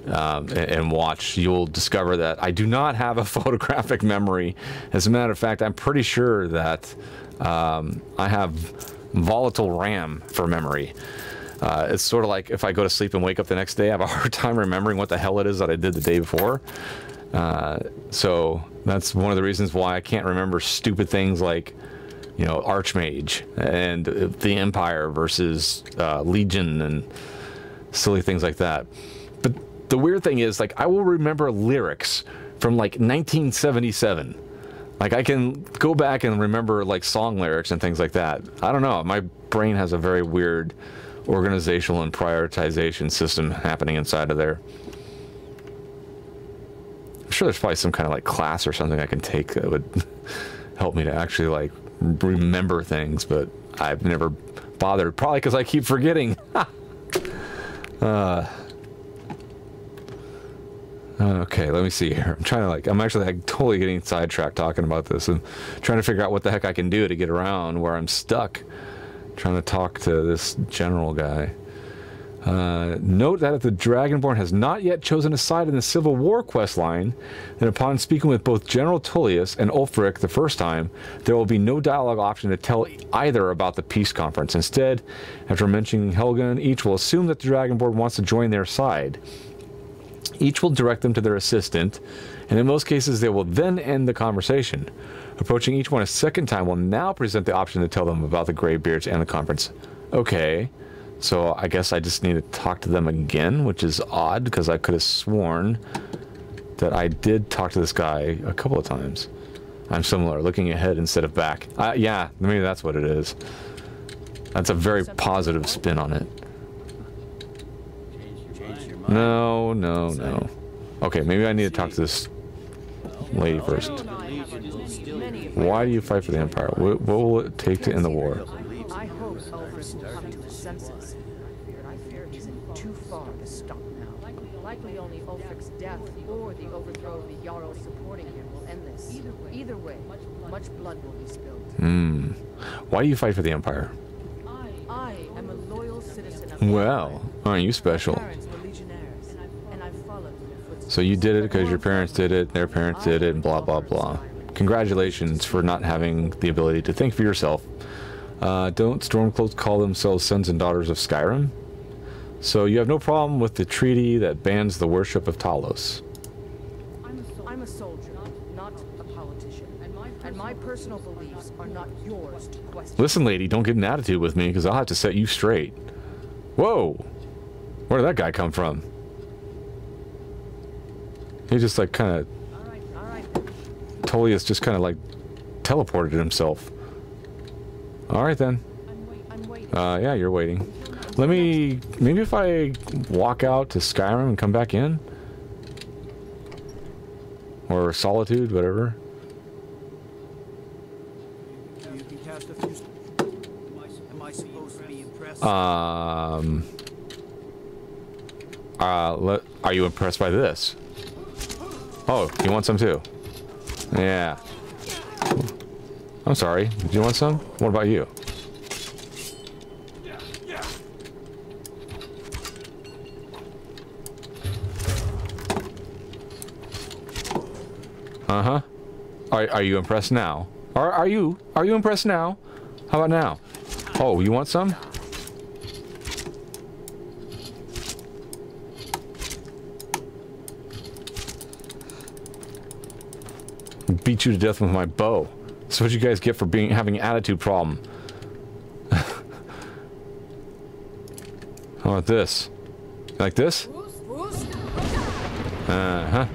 and watch, you'll discover that I do not have a photographic memory. As a matter of fact, I'm pretty sure that I have volatile RAM for memory. It's sort of like if I go to sleep and wake up the next day, I have a hard time remembering what the hell it is that I did the day before. So that's one of the reasons why I can't remember stupid things like, you know, Archmage and the Empire versus Legion and silly things like that. But the weird thing is, like, I will remember lyrics from like 1977. Like, I can go back and remember like song lyrics and things like that. I don't know. My brain has a very weird organizational and prioritization system happening inside of there. I'm sure there's probably some kind of like class or something I can take that would help me to actually like remember things, but I've never bothered. Probably because I keep forgetting. Okay, let me see here. I'm trying to like, I'm actually like totally getting sidetracked talking about this and trying to figure out what the heck I can do to get around where I'm stuck. Trying to talk to this general guy. Note that if the Dragonborn has not yet chosen a side in the Civil War quest line, then upon speaking with both General Tullius and Ulfric the first time, there will be no dialogue option to tell either about the peace conference. Instead, after mentioning Helgen, each will assume that the Dragonborn wants to join their side. Each will direct them to their assistant, and in most cases they will then end the conversation. Approaching each one a second time will now present the option to tell them about the Greybeards and the conference. Okay. So I guess I just need to talk to them again, which is odd because I could have sworn that I did talk to this guy a couple of times. I'm similar, looking ahead instead of back. Yeah, maybe that's what it is. That's a very positive spin on it. No, no, no. Okay, maybe I need to talk to this lady first. Why do you fight for the Empire? What will it take to end the war? I hope Ulfric will come to his senses. I fear he's in too far to stop now. Likely only Ulfric's death or the overthrow of the Jarl supporting him will end this. Either way, much blood will be spilled. Why do you fight for the Empire? I am a loyal citizen of Well, aren't you special? My parents were legionnaires, and I followed in their footsteps. So you did it because your parents did it, their parents did it, and blah, blah, blah. Congratulations for not having the ability to think for yourself. Don't Stormcloaks call themselves sons and daughters of Skyrim? So you have no problem with the treaty that bans the worship of Talos? I'm I'm a soldier, not a politician. And my personal beliefs are not yours to question. Listen, lady, don't get an attitude with me, because I'll have to set you straight. Whoa! Where did that guy come from? He just, like, kind of... Tullius just kind of, like, teleported himself. Alright, then. I'm waiting. Yeah, you're waiting. Let me... Maybe if I walk out to Skyrim and come back in? Or Solitude, whatever. You can cast a few... Am I supposed to be impressed? Are you impressed by this? Oh, you want some too? Yeah. I'm sorry. Do you want some? What about you? Uh-huh. Are you impressed now? Are you impressed now? How about now? Oh, you want some? Beat you to death with my bow. That's what you guys get for having an attitude problem. How about this? Like this? Uh-huh.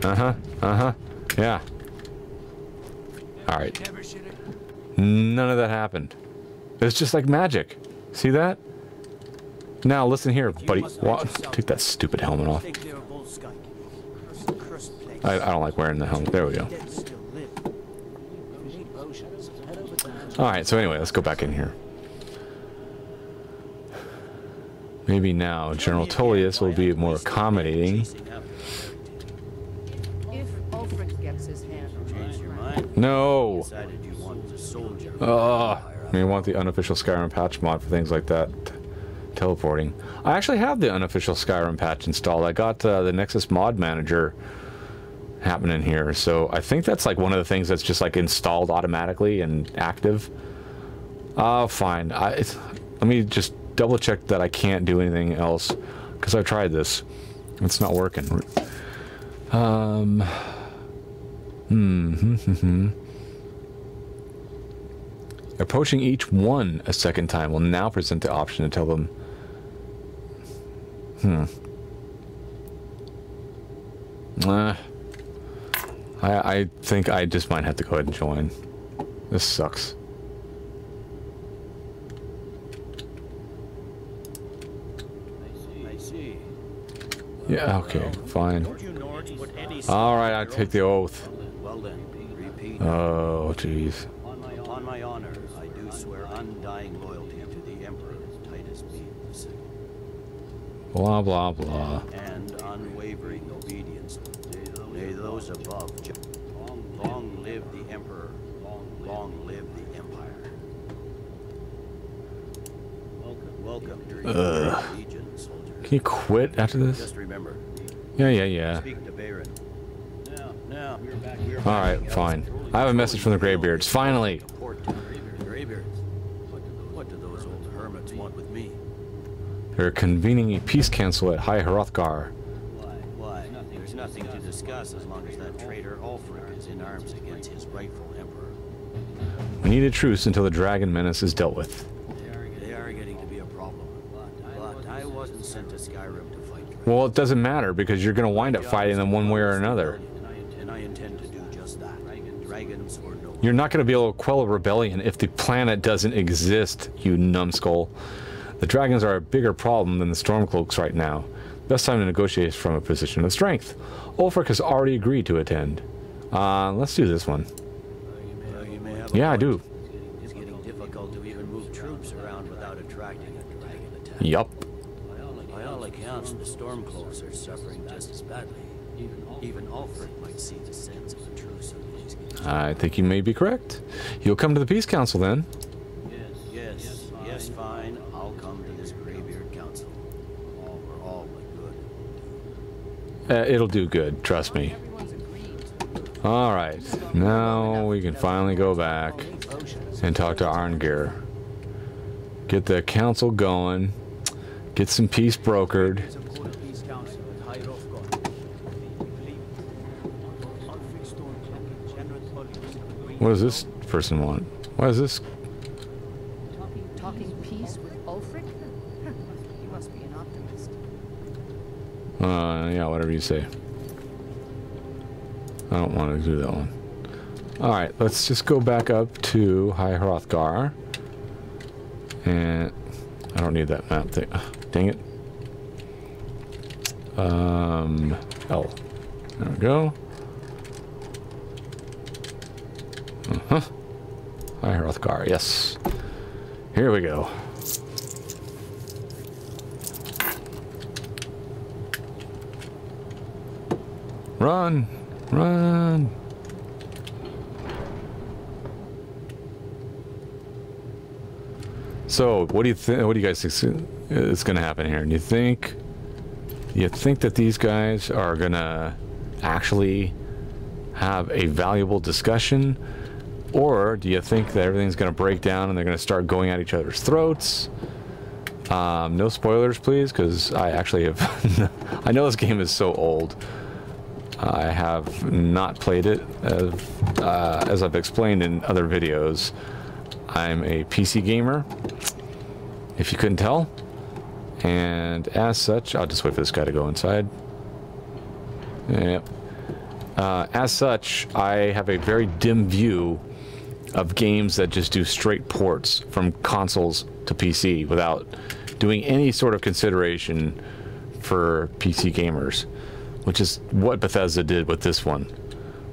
Uh-huh. Uh-huh. Yeah. Alright. None of that happened. It's just like magic. See that? Now listen here, buddy. Take that stupid helmet off. I don't like wearing the helmet. There we go. Alright, so anyway, let's go back in here. Maybe now General Tullius will be more accommodating. If Ulfric gets his hand on No! You want the unofficial Skyrim patch mod for things like that. Teleporting. I actually have the unofficial Skyrim patch installed. I got the Nexus mod manager happening here, so I think that's like one of the things that's just like installed automatically and active. Fine. Let me just double check that I can't do anything else, because I've tried this. It's not working. Approaching each one a second time will now present the option to tell them. I think I just might have to go ahead and join. This sucks. I see. Yeah, okay, fine. Alright, I take the oath. Well then, repeat. Oh, jeez. On my honor, I do swear undying loyalty to the Emperor Titus B. Blah, blah, blah. And unwavering obedience. May those above long live the Emperor. Long live the Empire. Welcome to your Legion, soldier. Can you quit after this? Just remember. Yeah. Speak to Baron. Now, Alright, fine. I have a message from the Greybeards. Finally! Greybeards? What do those old hermits want with me? They're convening a peace council at High Hrothgar. Why? There's nothing to discuss as long as that traitor Ulfric is in arms against his rightful emperor. We need a truce until the dragon menace is dealt with. They are getting to be a problem. But I wasn't sent to Skyrim to fight dragons. Well, it doesn't matter, because you're going to wind up fighting them one way or another. And I intend to do just that. Dragons or no. You're not going to be able to quell a rebellion if the planet doesn't exist, you numbskull. The dragons are a bigger problem than the Stormcloaks right now. Best time to negotiate is from a position of strength. Ulfric has already agreed to attend. Let's do this one. Yeah, I do. It's getting difficult to even move troops around without attracting a dragon attack. Yup. By all accounts, the Stormcloaks are suffering just as badly. Even Ulfric might see the sense of a truce. I think you may be correct. You'll come to the Peace Council then. Yes, fine. I'll come to this Greybeard Council. All good. It'll do good, trust me. Alright, now we can finally go back and talk to Arngir. Get the council going. Get some peace brokered. What does this person want? Why is this? Talking peace with Ulfric? You must be an optimist. Yeah, whatever you say. I don't want to do that one. Alright, let's just go back up to High Hrothgar. And I don't need that map thing. Dang it. L. There we go. High Hrothgar, yes. Here we go. Run! Run! So, what do you think? What do you guys think is going to happen here? Do you think that these guys are going to actually have a valuable discussion, or do you think that everything's going to break down and they're going to start going at each other's throats? No spoilers, please, because I actually have. I know this game is so old. I have not played it, as I've explained in other videos. I'm a PC gamer, if you couldn't tell, and as such, I'll just wait for this guy to go inside. Yep. As such, I have a very dim view of games that just do straight ports from consoles to PC without doing any sort of consideration for PC gamers, which is what Bethesda did with this one,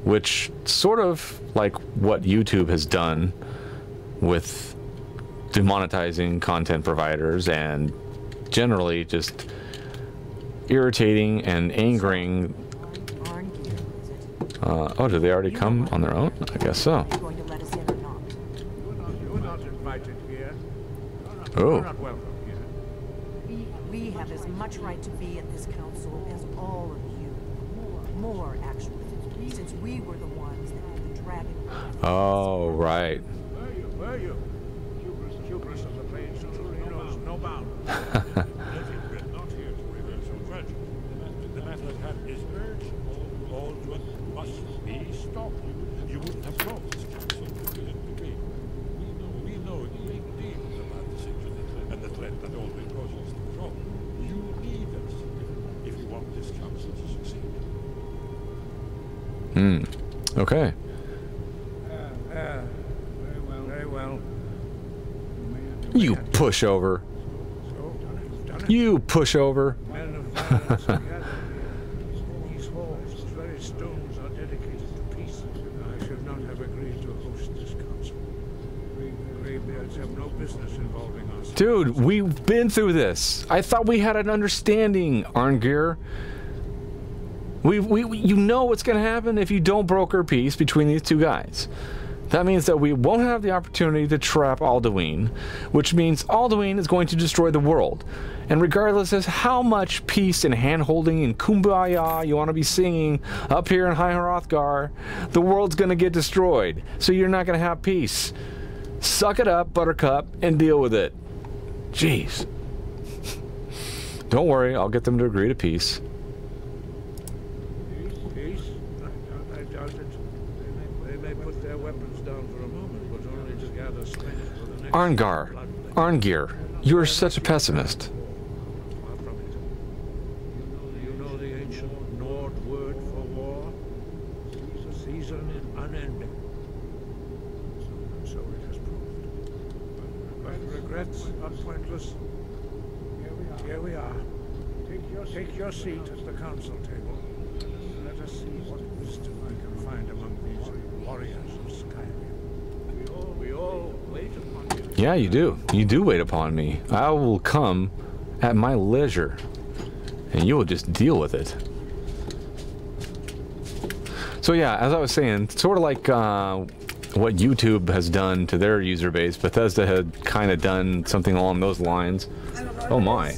which sort of like what YouTube has done with demonetizing content providers and generally just irritating and angering. Oh, did they already come on their own? I guess so. You're not invited here. Oh. You're not welcome here. We have as much right to be at this council as all of you. More, actually, since we were the ones that had the dragon. Oh, right. Where are you? Hubris of the place truly knows no bounds. We're not here to reveal some tragedy. The matter at hand is urgent. Aldrin must be stopped. You wouldn't have brought this council if you hadn't agreed. We know a great deal about the situation and the threat that Aldrin poses to the throne. You need us if you want this council to succeed. Okay. Very well. Very well. You pushover. You pushover. Men of violence are gathered. These halls, these very stones are dedicated to peace. I should not have agreed to host this council. Greybeards have no business involving us. Dude, we've been through this. I thought we had an understanding, Arngir. You know what's going to happen if you don't broker peace between these two guys. That means that we won't have the opportunity to trap Alduin, which means Alduin is going to destroy the world. And regardless of how much peace and hand-holding and kumbaya you want to be singing up here in High Hrothgar, the world's going to get destroyed. So you're not going to have peace. Suck it up, Buttercup, and deal with it. Jeez. Don't worry, I'll get them to agree to peace. Peace? I doubt it. They may put their weapons down for a moment, but only to gather strength for the next. Arngir, you're such a pessimist. Far from it. You know the ancient Nord word for war? Season unending. So it has proved. But regrets are pointless. Here we are. Take your seat at the council table. Let us see what wisdom I can find among these warriors of Skyrim. We all wait upon you. Yeah, you do. You do wait upon me. I will come at my leisure, and you will just deal with it. So yeah, as I was saying, sort of like what YouTube has done to their user base, Bethesda had kind of done something along those lines. Oh my.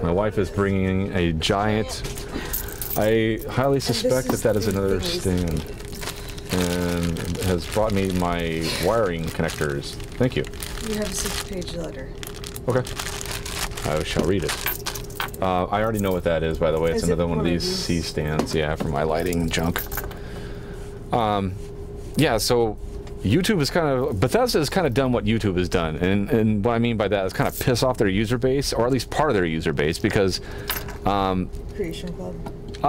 My wife is bringing a giant... I highly suspect that is another stand. And has brought me my wiring connectors. Thank you. You have a 6-page letter. Okay. I shall read it. I already know what that is, by the way. It's another one of these C-stands, yeah, for my lighting junk. yeah, so YouTube is kind of, Bethesda has kind of done what YouTube has done, and what I mean by that is kind of piss off their user base, or at least part of their user base, because Creation Club.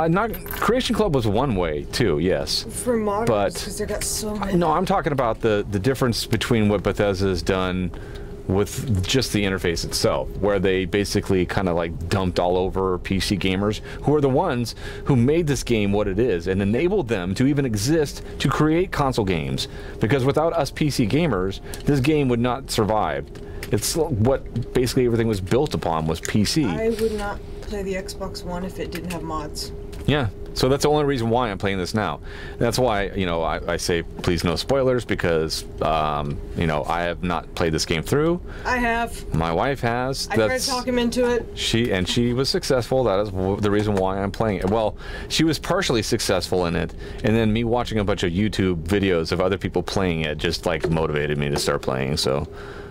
not Creation Club was one way too, yes. For modders, because they got so many. No, I'm talking about the difference between what Bethesda has done with just the interface itself, where they basically kind of like dumped all over PC gamers, who are the ones who made this game what it is and enabled them to even exist to create console games. Because without us PC gamers, this game would not survive. It's what basically everything was built upon, was PC. I would not play the Xbox One if it didn't have mods. Yeah, so that's the only reason why I'm playing this now. That's why, you know, I say please no spoilers, because, you know, I have not played this game through. I have. My wife has. I tried to talk him into it. She was successful. That is the reason why I'm playing it. Well, she was partially successful in it, and then me watching a bunch of YouTube videos of other people playing it just like motivated me to start playing, so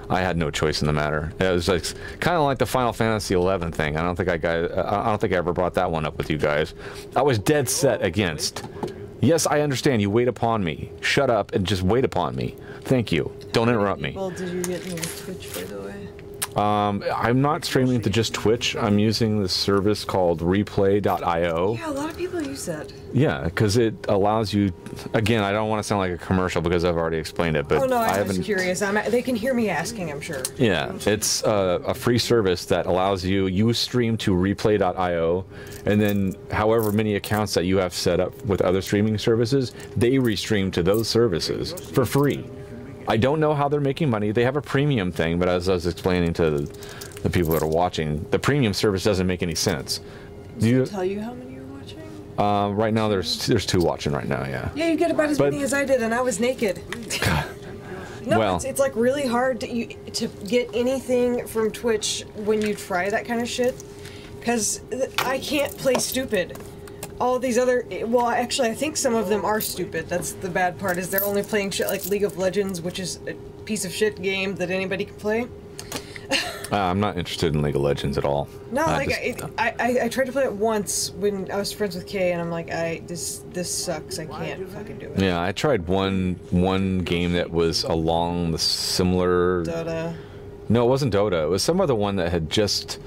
I had no choice in the matter. It was like kind of like the Final Fantasy XI thing. I don't think I ever brought that one up with you guys. I was dead set against. Yes, I understand. You wait upon me. Shut up and just wait upon me. Thank you. Don't interrupt me. Well, did you get me with Twitch, by the way? I'm not streaming to just Twitch. I'm using this service called replay.io. Yeah, a lot of people use that. Yeah, because it allows you. Again, I don't want to sound like a commercial because I've already explained it, but oh no, I I'm haven't. just curious. They can hear me asking, I'm sure. Yeah, it's a free service that allows you stream to replay.io, and then however many accounts that you have set up with other streaming services, they restream to those services for free. I don't know how they're making money. They have a premium thing, but as I was explaining to the people that are watching, the premium service doesn't make any sense. Does it tell you how many you're watching? Right now there's 2 watching right now, yeah. Yeah, you get about as many as I did, and I was naked. No, well, it's like really hard to get anything from Twitch when you try that kind of shit, because I can't play stupid. All these other, well, actually, I think some of them are stupid. That's the bad part, is they're only playing shit like League of Legends, which is a piece of shit game that anybody can play. I'm not interested in League of Legends at all. No, I tried to play it once when I was friends with Kay, and I'm like, this sucks. I can't fucking do it. Yeah, I tried one game that was along the similar. Dota. No, it wasn't Dota. It was some other one that had just.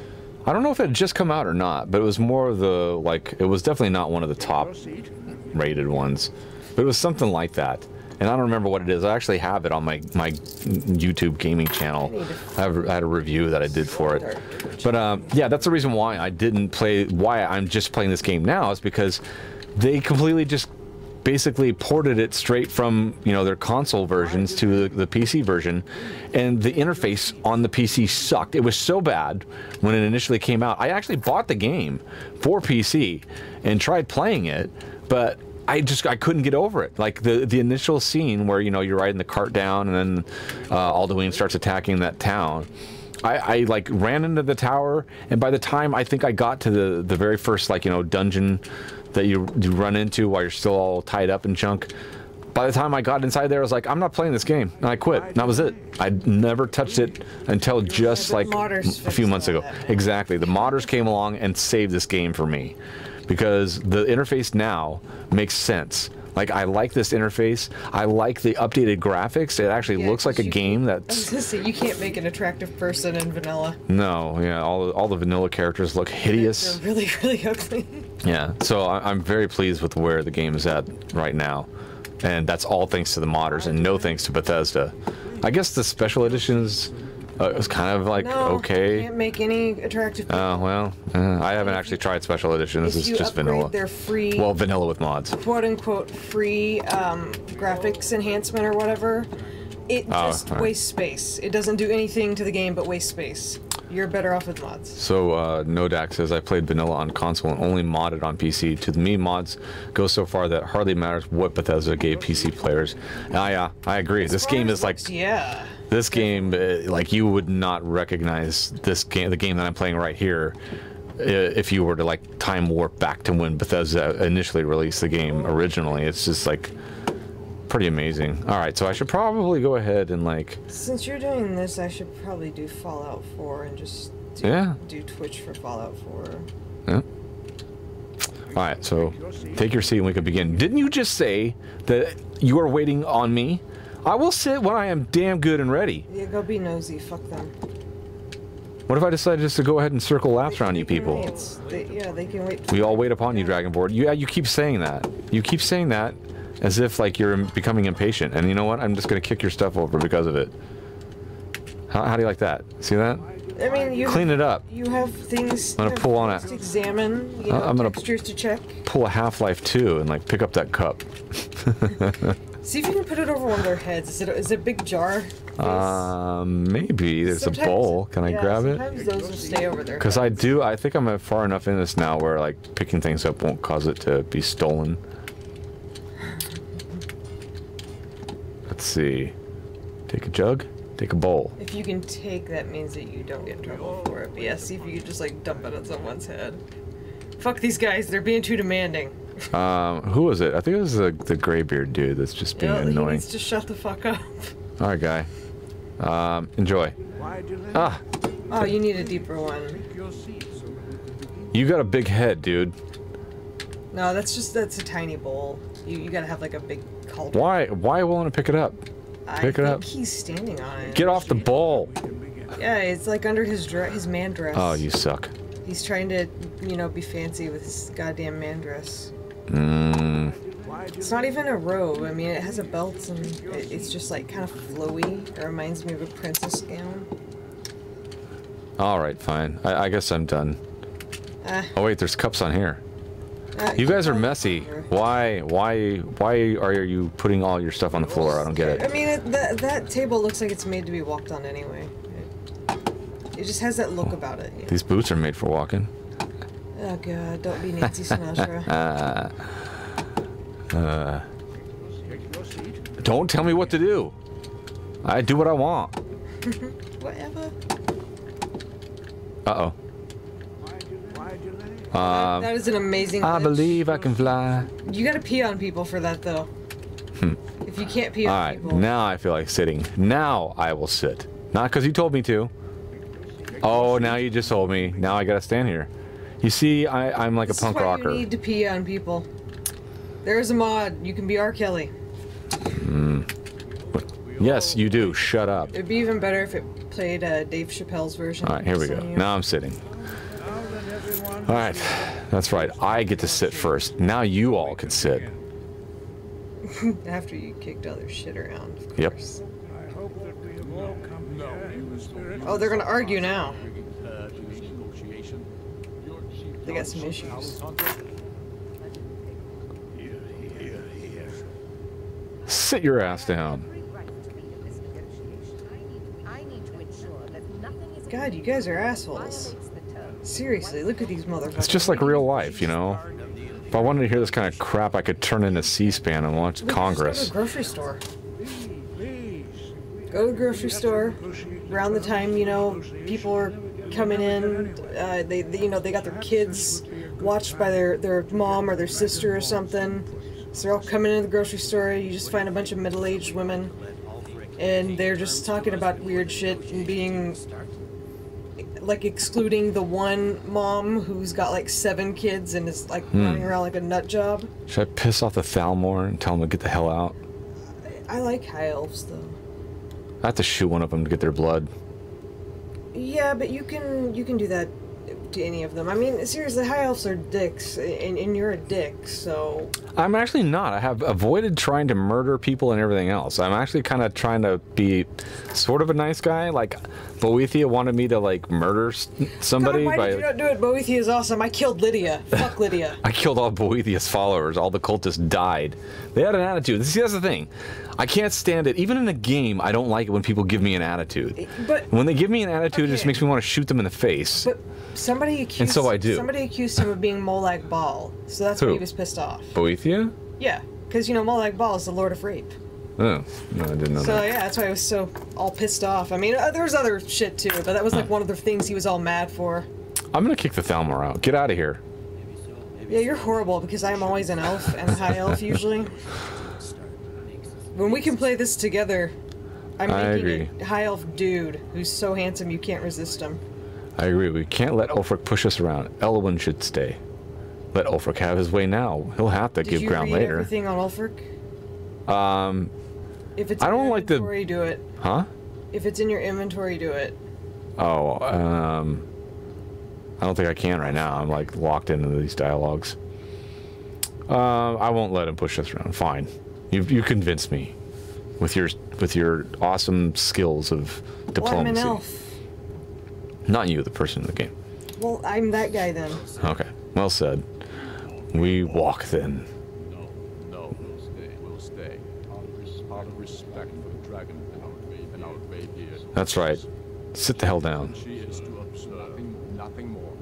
I don't know if it had just come out or not, but it was more of the like. It was definitely not one of the top rated ones, but it was something like that. And I don't remember what it is. I actually have it on my YouTube gaming channel. I had a review that I did for it. But yeah, that's the reason why I didn't play. Why I'm just playing this game now is because they completely just basically ported it straight from their console versions to the PC version, and the interface on the PC sucked. It was so bad when it initially came out. I actually bought the game for PC and tried playing it, but I couldn't get over it. Like the initial scene where you're riding the cart down and then Alduin starts attacking that town. I like ran into the tower, and by the time I think I got to the very first dungeon that you run into while you're still all tied up in junk, by the time I got inside there, I was like, I'm not playing this game, and I quit. And that was it. I never touched it until just like a few months ago. Exactly. The modders came along and saved this game for me, because the interface now makes sense. Like, I like this interface. I like the updated graphics. It actually looks like a game that's... I was gonna say, you can't make an attractive person in vanilla. No, yeah, all the vanilla characters look hideous. They're really, really ugly. Yeah, so I'm very pleased with where the game is at right now. And that's all thanks to the modders and no thanks to Bethesda. I guess the special editions... it was kind of like okay. You can't make any attractive people. Oh, well, I haven't actually tried special editions. This is just vanilla. They're free. Well, vanilla with mods. Quote unquote free graphics enhancement or whatever. It just wastes space. It doesn't do anything to the game but waste space. You're better off with mods. So, Nodak says, I played vanilla on console and only modded on PC. To me, mods go so far that it hardly matters what Bethesda gave PC players. I agree. This game is like... Yeah. This game, like, you would not recognize this game, the game that I'm playing right here, if you were to like time warp back to when Bethesda initially released the game originally. It's just like pretty amazing. All right, so I should probably go ahead and like. Since you're doing this, I should probably do Fallout 4 and just do Twitch for Fallout 4. Yeah. All right, so take your seat and we can begin. Didn't you just say that you are waiting on me. I will sit when I am damn good and ready. Yeah, go be nosy. Fuck them. What if I decide just to go ahead and circle laps around you people? Yeah, they can wait. We all wait upon you, Dragonborn. Yeah, you keep saying that. You keep saying that as if like you're becoming impatient. And you know what? I'm just gonna kick your stuff over because of it. How do you like that? See that? I mean, you clean it up. You have things. I'm gonna pull on it. To examine. You know, I'm gonna textures to check. Pull a Half-Life 2 and like pick up that cup. See if you can put it over one of their heads. Is it a big jar? Maybe there's a bowl. Can I grab it? Sometimes those will stay over there. Because I think I'm far enough in this now where like picking things up won't cause it to be stolen. Let's see. Take a jug. Take a bowl. If you can take, that means that you don't get in trouble for it. But yeah, see if you could just like dump it on someone's head. Fuck these guys. They're being too demanding. Who was it? I think it was the graybeard dude that's just being annoying. He needs to shut the fuck up. All right, guy. Enjoy. Ah. Oh, you need a deeper one. You got a big head, dude. No, that's a tiny bowl. You gotta have like a big cauldron. Why won't it pick it up? Pick it up. He's standing on it. Get off the bowl. Yeah, it's like under his man dress. Oh, you suck. He's trying to, you know, be fancy with his goddamn man dress. It's not even a robe. I mean, it has a belt and it's just like kind of flowy. It reminds me of a princess gown. All right, fine. I guess I'm done. Oh wait, there's cups on here. You guys are messy. Why are you putting all your stuff on the floor? I don't get it. I mean, that table looks like it's made to be walked on anyway. It just has that look about it. You know? These boots are made for walking. Oh god, don't be Nancy Sinatra. Don't tell me what to do. I do what I want. Whatever. Uh-oh. That is an amazing I glitch. believe I can fly. You gotta pee on people for that, though. If you can't pee on people. Alright, now I feel like sitting. Now I will sit. Not because you told me to. Oh, now you just told me. Now I gotta stand here. You see, I'm like a punk rocker. You need to pee on people. There's a mod. You can be R. Kelly. Yes, you do. Shut up. It'd be even better if it played Dave Chappelle's version. Alright, here we go. Now I'm sitting. Alright, that's right. I get to sit first. Now you all can sit. After you kicked other shit around, of course. Yep. Oh, they're gonna argue now. They got some issues. Sit your ass down. God, you guys are assholes. Seriously, look at these motherfuckers. It's just like real life, you know? If I wanted to hear this kind of crap, I could turn into C-SPAN and watch Congress. Go to the grocery store. Go to the grocery store. Around the time, you know, people are coming in, they you know, they got their kids watched by their mom or their sister or something. So they're all coming into the grocery store. You just find a bunch of middle-aged women, and they're just talking about weird shit and being like excluding the one mom who's got like 7 kids and is like running around like a nut job. Should I piss off the Thalmor and tell them to get the hell out? I like high elves though. I have to shoot one of them to get their blood. Yeah, but you can do that to any of them. I mean, seriously, high elves are dicks, and you're a dick, so... I'm actually not. I have avoided trying to murder people and everything else. I'm actually kind of trying to be sort of a nice guy. Like, Boethia wanted me to, like, murder somebody. God, why did you not do it? Boethia is awesome. I killed Lydia. Fuck Lydia. I killed all Boethia's followers. All the cultists died. They had an attitude. See, that's the thing. I can't stand it. Even in a game, I don't like it when people give me an attitude. But when they give me an attitude, it just makes me want to shoot them in the face. But somebody accused, and so I do. Somebody accused him of being Molag Bal, so that's why he was pissed off. Boethia? Yeah, because, you know, Molag Bal is the Lord of Rape. Oh, no, I didn't know that. So, yeah, that's why I was so all pissed off. I mean, there was other shit, too, but that was, like, one of the things he was all mad for. I'm gonna kick the Thalmor out. Get out of here. Yeah, you're horrible, because I'm always an elf, and a high elf, usually. When we can play this together, I'm making a high elf dude who's so handsome you can't resist him. I agree. We can't let Ulfric push us around. Elwyn should stay. Let Ulfric have his way now. He'll have to give ground later. Did you read everything on Ulfric? If it's I in don't your like the- inventory, do it. Huh? If it's in your inventory, do it. Oh, I don't think I can right now. I'm like locked into these dialogues. I won't let him push us around. Fine. You convinced me with your awesome skills of diplomacy. Well, I'm an elf. Not you, the person in the game. Well, I'm that guy then. Okay. Well said. We walk then. No, we'll stay. Out of respect for the dragon and our babe here. That's right. Sit the hell down. She is to observe nothing more.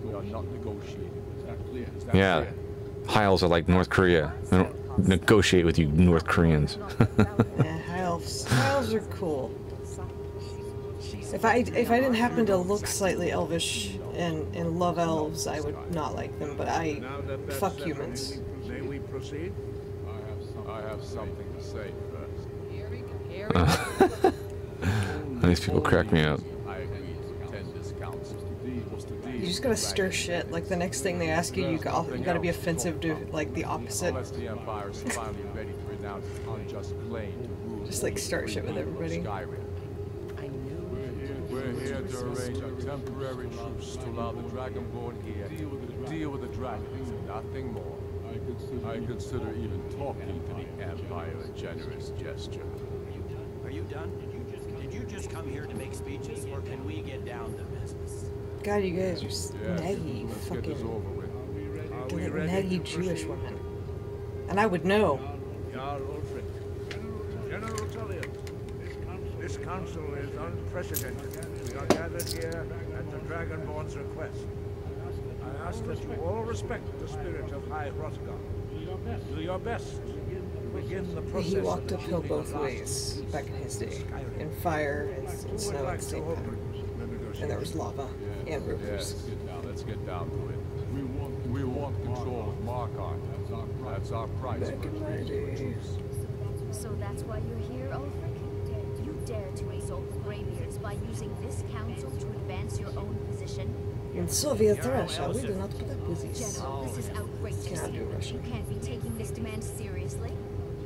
We are not negotiating. Is that clear? Is that Yeah. clear? High elves are like North Korea. They don't negotiate with you North Koreans. Yeah, high elves. High elves are cool. If I didn't happen to look slightly elvish and love elves, I would not like them. But I fuck humans. May we proceed? I have something to say first. These people crack me up. I agree to attend this council. You just gotta stir shit. Like the next thing they ask you, you gotta be offensive to like the opposite. Unless the Empire is finally ready to renounce its unjust claim to rule. Just like start shit with everybody. Skyrim. We're here to arrange a temporary truce to allow the Dragonborn here to deal with the dragons, nothing more. I consider even talking to the Empire a generous gesture. Are you done? Did you just come here to make speeches, or can we get down to business? God, you guys are naggy, Let's get this over with. naggy Jewish women. And I would know. Jarl Ulfric. General Tullian. This council is unprecedented. We are gathered here at the Dragonborn's request. I ask that you all respect the spirit of High Hrothgar. Do your best to begin the process. He walked of uphill achieving both the last ways peace back in his day, Skyrim. in fire and Who would snow at like the to same open time. the negotiations? And there was lava and rivers. Let's get down to it. We want control of Markarth. That's our price. Back in my day. So that's why you're here, Ulfric? You dare to insult the Greybeards by using this council to advance your own position? In Soviet Russia, we do not put up with this. General, this is outrageous. Cannot do Russian. You can't be taking this demand seriously.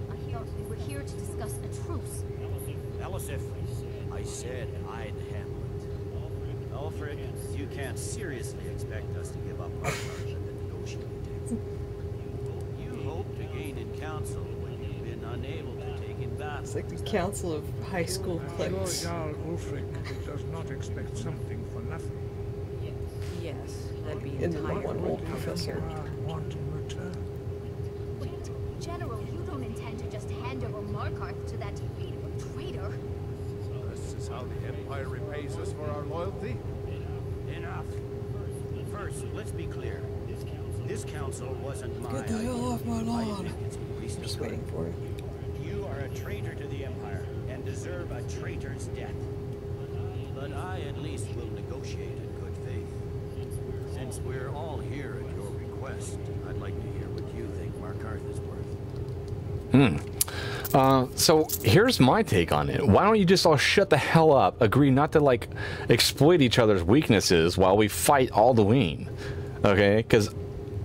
I thought we were here to discuss a truce. Elisif, I said I'd handle it. Ulfric, you can't seriously expect us to give up our part at the negotiating table. You hope to gain in council when you've been unable to take in battle. It's like the council of high school cliques. Jarl Ulfric does not expect something for nothing. Yes, that'd be And then the entirely one old professor. Want in return. Wait, General, you don't intend to just hand over Markarth to that traitor? This is how the Empire repays us for our loyalty? Enough. First, let's be clear. This council wasn't my Get the hell off my idea. I lawn. think it's reasonable. Just waiting for it. You are a traitor to the Empire and deserve a traitor's death. But I at least will negotiate in good faith. Since we're all here at your request, I'd like to hear what you think Markarth is worth. So here's my take on it. Why don't you just all shut the hell up, agree not to like exploit each other's weaknesses while we fight Alduin, okay? Because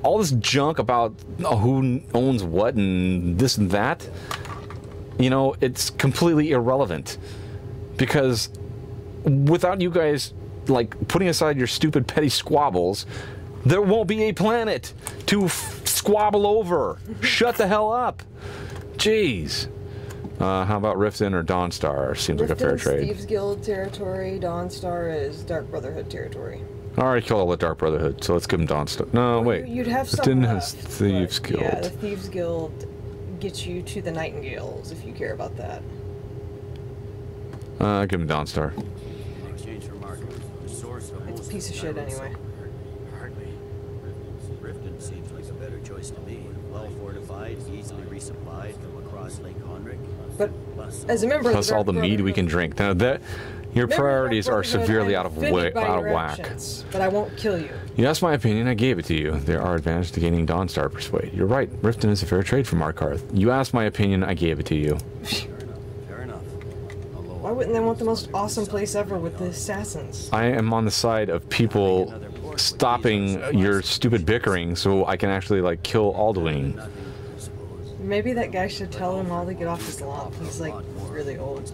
all this junk about who owns what and this and that, you know, it's completely irrelevant. Because without you guys like putting aside your stupid petty squabbles, there won't be a planet to squabble over. Shut the hell up. Jeez. How about Riften or Dawnstar? Seems like a fair Riften's trade. Thieves Guild territory, Dawnstar is Dark Brotherhood territory. I already killed all the Dark Brotherhood, so let's give him Dawnstar. No, wait. You'd have some Riften left, has Thieves but Guild. Yeah, the Thieves Guild gets you to the Nightingales if you care about that. Give him Dawnstar. In exchange for Markarth, the source of It's most a piece of shit anyway. Hardly. Riften seems like a better choice to me. Well fortified, easily resupplied from across Lake Honric. But as a member of Plus the all Dark the mead we can drink. Now that your Member of the priorities Dark are Brotherhood, severely I'm out of offended by your whack. actions, but I won't kill you. You asked my opinion, I gave it to you. There are advantages to gaining Dawnstar Persuade. You're right, Riften is a fair trade for Markarth. You asked my opinion, I gave it to you. Fair enough. Why wouldn't they want the most awesome place ever with the assassins? I am on the side of people stopping your stupid bickering so I can actually like kill Alduin. maybe that guy should tell him all to get off his lawn. He's like really old.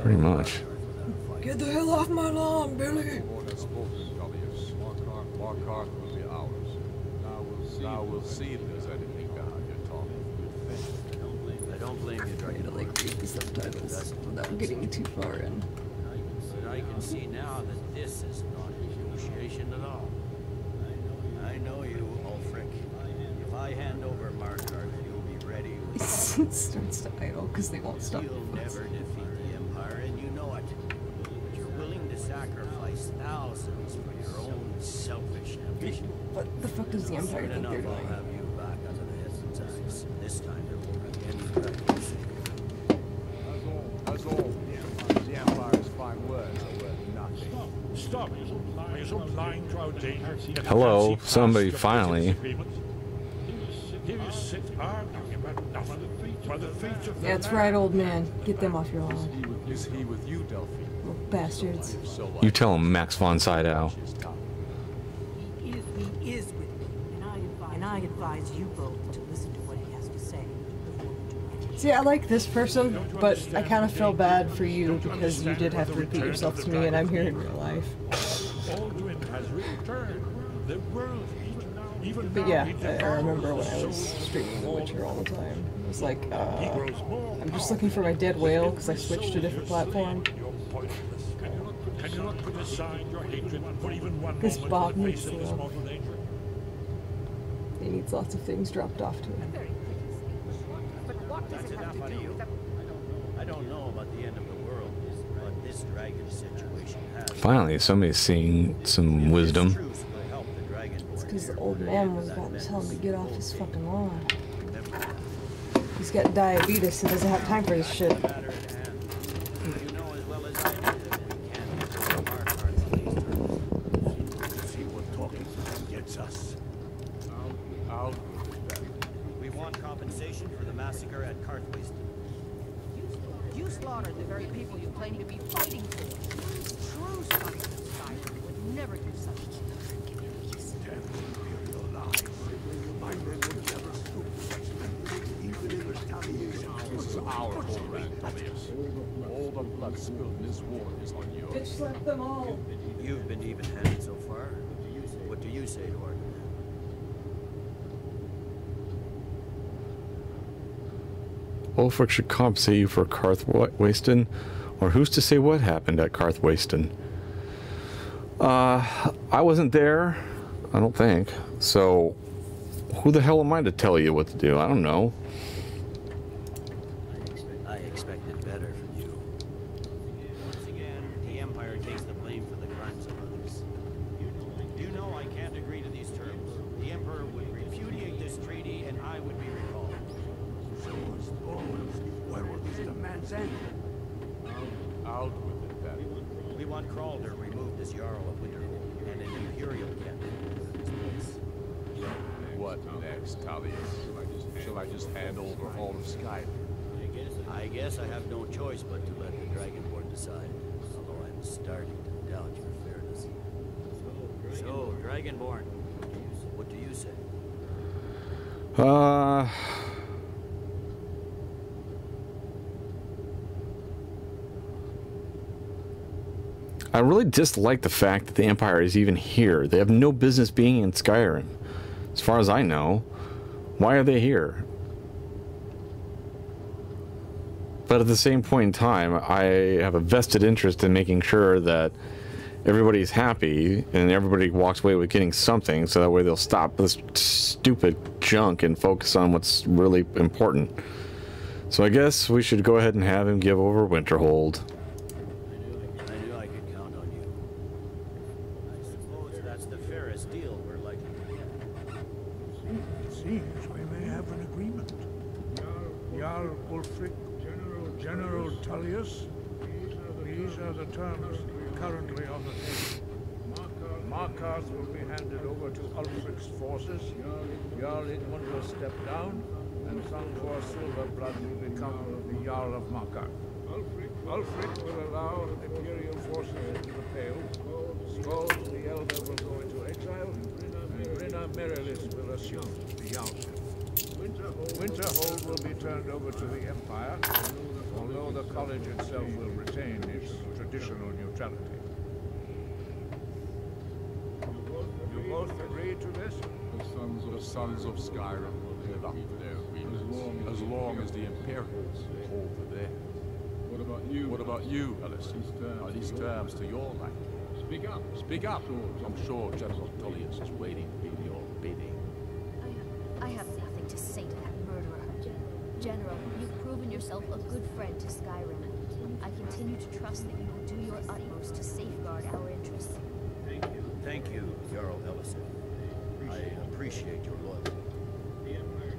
Pretty much. Get the hell off my lawn, Billy! Markarth will be ours. Now we'll see if there's anything behind your talk. I don't blame you, Trying to like read the subtitles without getting too far in. But I can see now that this is not negotiation at all. I know you, Ulfric. If I hand over Markarth, you'll be ready with... It starts to idle because they won't stop. You'll never defeat the Empire, and you know it. But you're willing to sacrifice thousands for your own selfish ambition. What the fuck does the Empire think they're I'll doing? have you back under the heads eyes. This time there won't be any practice. That's all. The Empire's fine words are worth nothing. Stop! Are you so blind to our danger? Hello, somebody finally. Here you sit arguing about nothing. By the fate of the That's right, old man. Get them off your lawn. Is he with you, Delphine? Little bastards. You tell him, Max von Sydow. He is with me, and I advise you both to listen to what he has to say. See, I like this person, but I kind of feel bad for you because you did have to repeat yourself to me, and I'm here in real life. Alduin has returned. The world But yeah, I remember when I was streaming The Witcher all the time. It was like, I'm just looking for my dead whale because I switched to a different platform. Can you not put aside your hatred for even one This moment Bob in the needs face of to this love. mortal danger? He needs lots of things dropped off to him. That's enough out of you. I don't know about the end of the world, but this dragon situation has... Finally, somebody's seeing some wisdom. It's because the old man was about to tell him to get off his fucking lawn. He's got diabetes and doesn't have time for this shit. See what talking to them gets us. We want compensation for the massacre at Karthwaste. You slaughtered the very people you claim to be fighting for. True sons of Skyrim would never do such a thing. My men would never stoop to such things, even in retaliation. This is our homeland, Tullius. All the blood spilled in this war is on yours. Bitch slap them all. You've been even-handed so far. What do you say, Lord? Ulfric should compensate you for Karthwasten, or who's to say what happened at Karthwasten? I wasn't there, I don't think, so who the hell am I to tell you what to do? I don't know. I expected better from you. Once again, the Empire takes the blame for the crimes of others. You know I can't agree to these terms. The Emperor would repudiate this treaty and I would be recalled. Where will these demands end? Out with it, then. We want Kralder removed as Jarl of Winterhold and an Imperial captain in his place. What next, Tullius? Shall I just hand over all of Skyrim? I guess I have no choice but to let the Dragonborn decide, although I'm starting to doubt your fairness. So, Dragonborn, what do you say? I really dislike the fact that the Empire is even here. They have no business being in Skyrim. As far as I know, why are they here? But at the same point in time, I have a vested interest in making sure that everybody's happy and everybody walks away with getting something, so that way they'll stop this stupid junk and focus on what's really important. So I guess we should go ahead and have him give over Winterhold. I knew I could count on you. I suppose that's the fairest deal we're likely to get. It seems we may have an agreement. Jarl Ulfric, General Tullius. These are the terms currently on the table. Markarth will be handed over to Ulfric's forces. Jarl Idmund will step down, and Thangor Silverblood will become the Jarl of Markarth. Ulfric will allow Imperial forces into the Pale. Skoll the Elder will go into exile, and Brynna Merilis will assume the Jarlship. Winterhold will be turned over to the Empire, although the college itself will retain its traditional neutrality. You both agree to this? The sons of Skyrim will live up to their agreements, as long as the Imperials hold to theirs. What about you, Ellis? Are these terms to your liking? Speak up. Speak up. I'm sure General Tullius is waiting to do your bidding. I have nothing to say to that murderer. General, you've proven yourself a good friend to Skyrim. I continue to trust that you will do your utmost to safeguard our interests. Thank you, Jarl Ellison. I appreciate your loyalty.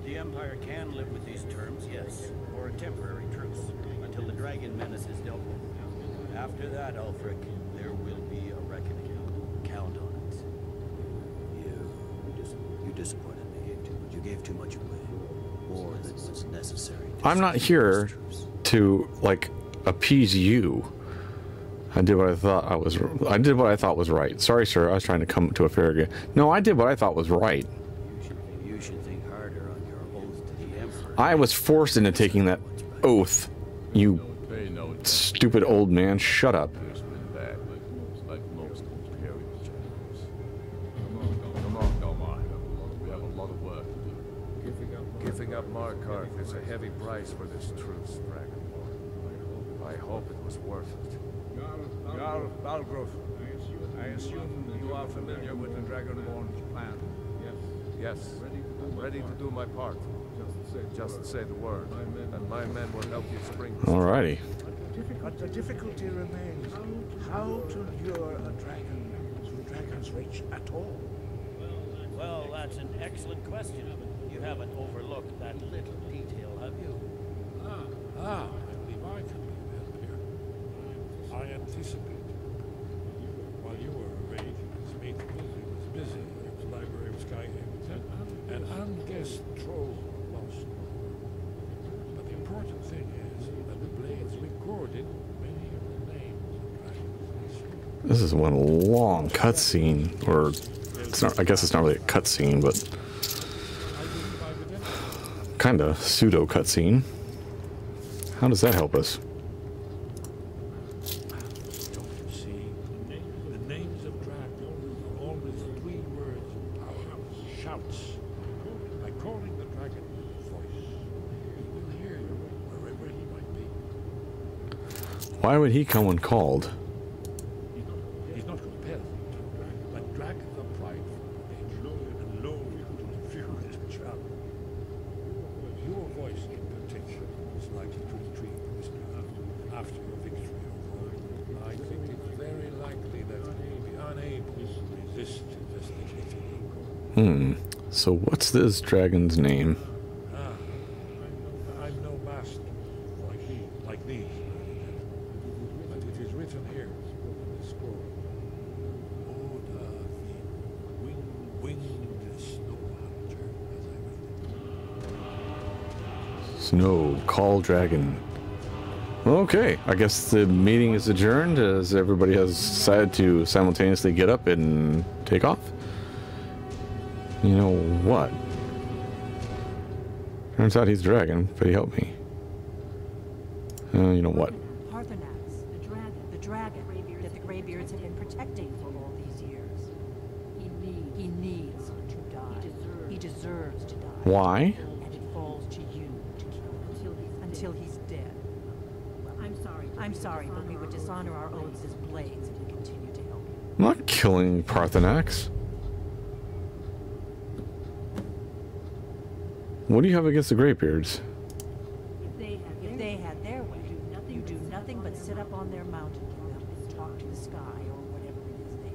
The Empire can live with these terms, yes, for a temporary truce, until the dragon menace is dealt with. After that, Ulfric, there will be a reckoning. Count on it. You disappointed me. You gave too much away. More than was necessary. I'm not here to, like, appease you. I did what I thought was right. Sorry, sir. I was trying to come to a fair again. No, I did what I thought was right. You should think harder on your oath to the Emperor. I was forced into taking that oath. You stupid old man. Shut up. Like most Imperial generals. Come on, Delmar. We have a lot of work to do. Giving up Markarth is a heavy price for this truce, Dragonborn. I hope it was worth it. Jarl Balgrove, I assume you are familiar with the Dragonborn's plan. Yes, I'm ready to do my part. Just say the word, and my men will help you spring. Alrighty. But the difficulty remains how to lure a dragon to Dragon's Reach at all. Well, that's an excellent question. You haven't overlooked that little detail, have you? I believe I can be help here. I anticipated. While you were away, Smith was busy at the Library of Skyrim, and unguessed trolls were lost. But the important thing is that the blades recorded many of the names of dragons. This is one long cutscene, or it's not, I guess it's not really a cutscene, but kind of pseudo cutscene. How does that help us? Don't you see? The names of dragons are always 3 words of power. Shouts. By calling the dragon with a voice, he will hear you wherever he might be. Why would he come when called? He's not compelled to, but dragons are prideful and loath to refuse his challenge. Your voice in particular is likely to intrigue the listener after your victory overall. I think it's very likely that he will be unable to resist investigating. So what's this dragon's name? I'm no master like these, but it is written here in the scroll. Oda, the winged snow hunter, as I read it. Snow, call dragon. Okay, I guess the meeting is adjourned as everybody has decided to simultaneously get up and take off. You know what? Turns out he's a dragon, but he helped me. You know what? Parthenax, the dragon that the Greybeards have been protecting for all these years. He needs to die. He deserves to die. Why? And it falls to you to kill him until he's dead. I'm sorry, but we would dishonor our oaths as blades if we continue to help him. I'm not killing Parthenax. What do you have against the Greybeards? If they had their way, you do nothing but sit up on their mountain and talk to the sky or whatever it is they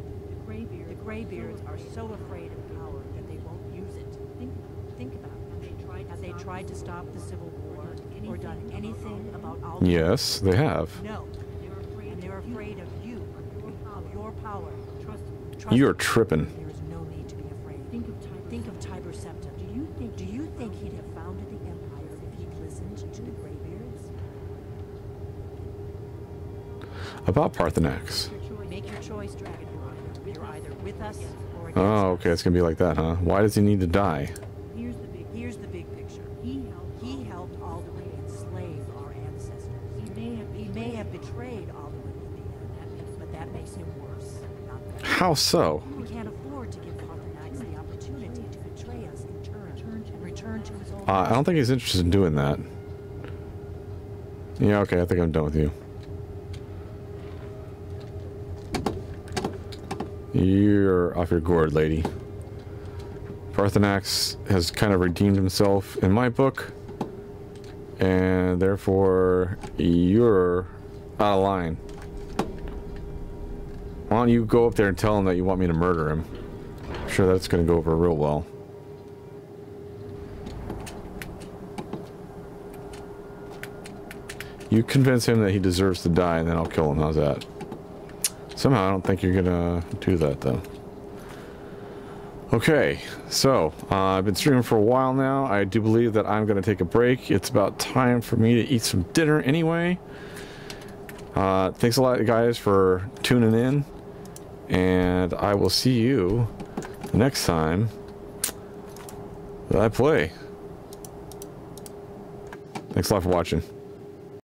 do. The Greybeards are so afraid of power that they won't use it. Think about it. Have they tried to stop the Civil War or done anything about Aldel? Yes, they have. No. They're afraid of you, of your power. Trust You're tripping. There is no need to be afraid. Think of Tiber Septim. Do you think he'd have founded the Empire if he'd listened to the Greybeards? About Parthenax. Make your choice, Dragonborn. You're either with us or against Oh, okay, it's gonna be like that, huh? Why does he need to die? Here's the big picture. betrayed Aldel in the end, but that makes him worse. Not better. How so? We can't afford to give Arthanax the opportunity to betray us in turn and return to his old. I don't think he's interested in doing that. Yeah, okay, I think I'm done with you. You're off your gourd, lady. Arthanax has kind of redeemed himself in my book, and therefore you're out of line. Why don't you go up there and tell him that you want me to murder him? I'm sure that's going to go over real well. You convince him that he deserves to die, and then I'll kill him. How's that? Somehow I don't think you're gonna do that, though. Okay, so I've been streaming for a while now. I do believe that I'm gonna take a break. It's about time for me to eat some dinner anyway. Thanks a lot, guys, for tuning in, and I will see you next time that I play. Thanks a lot for watching.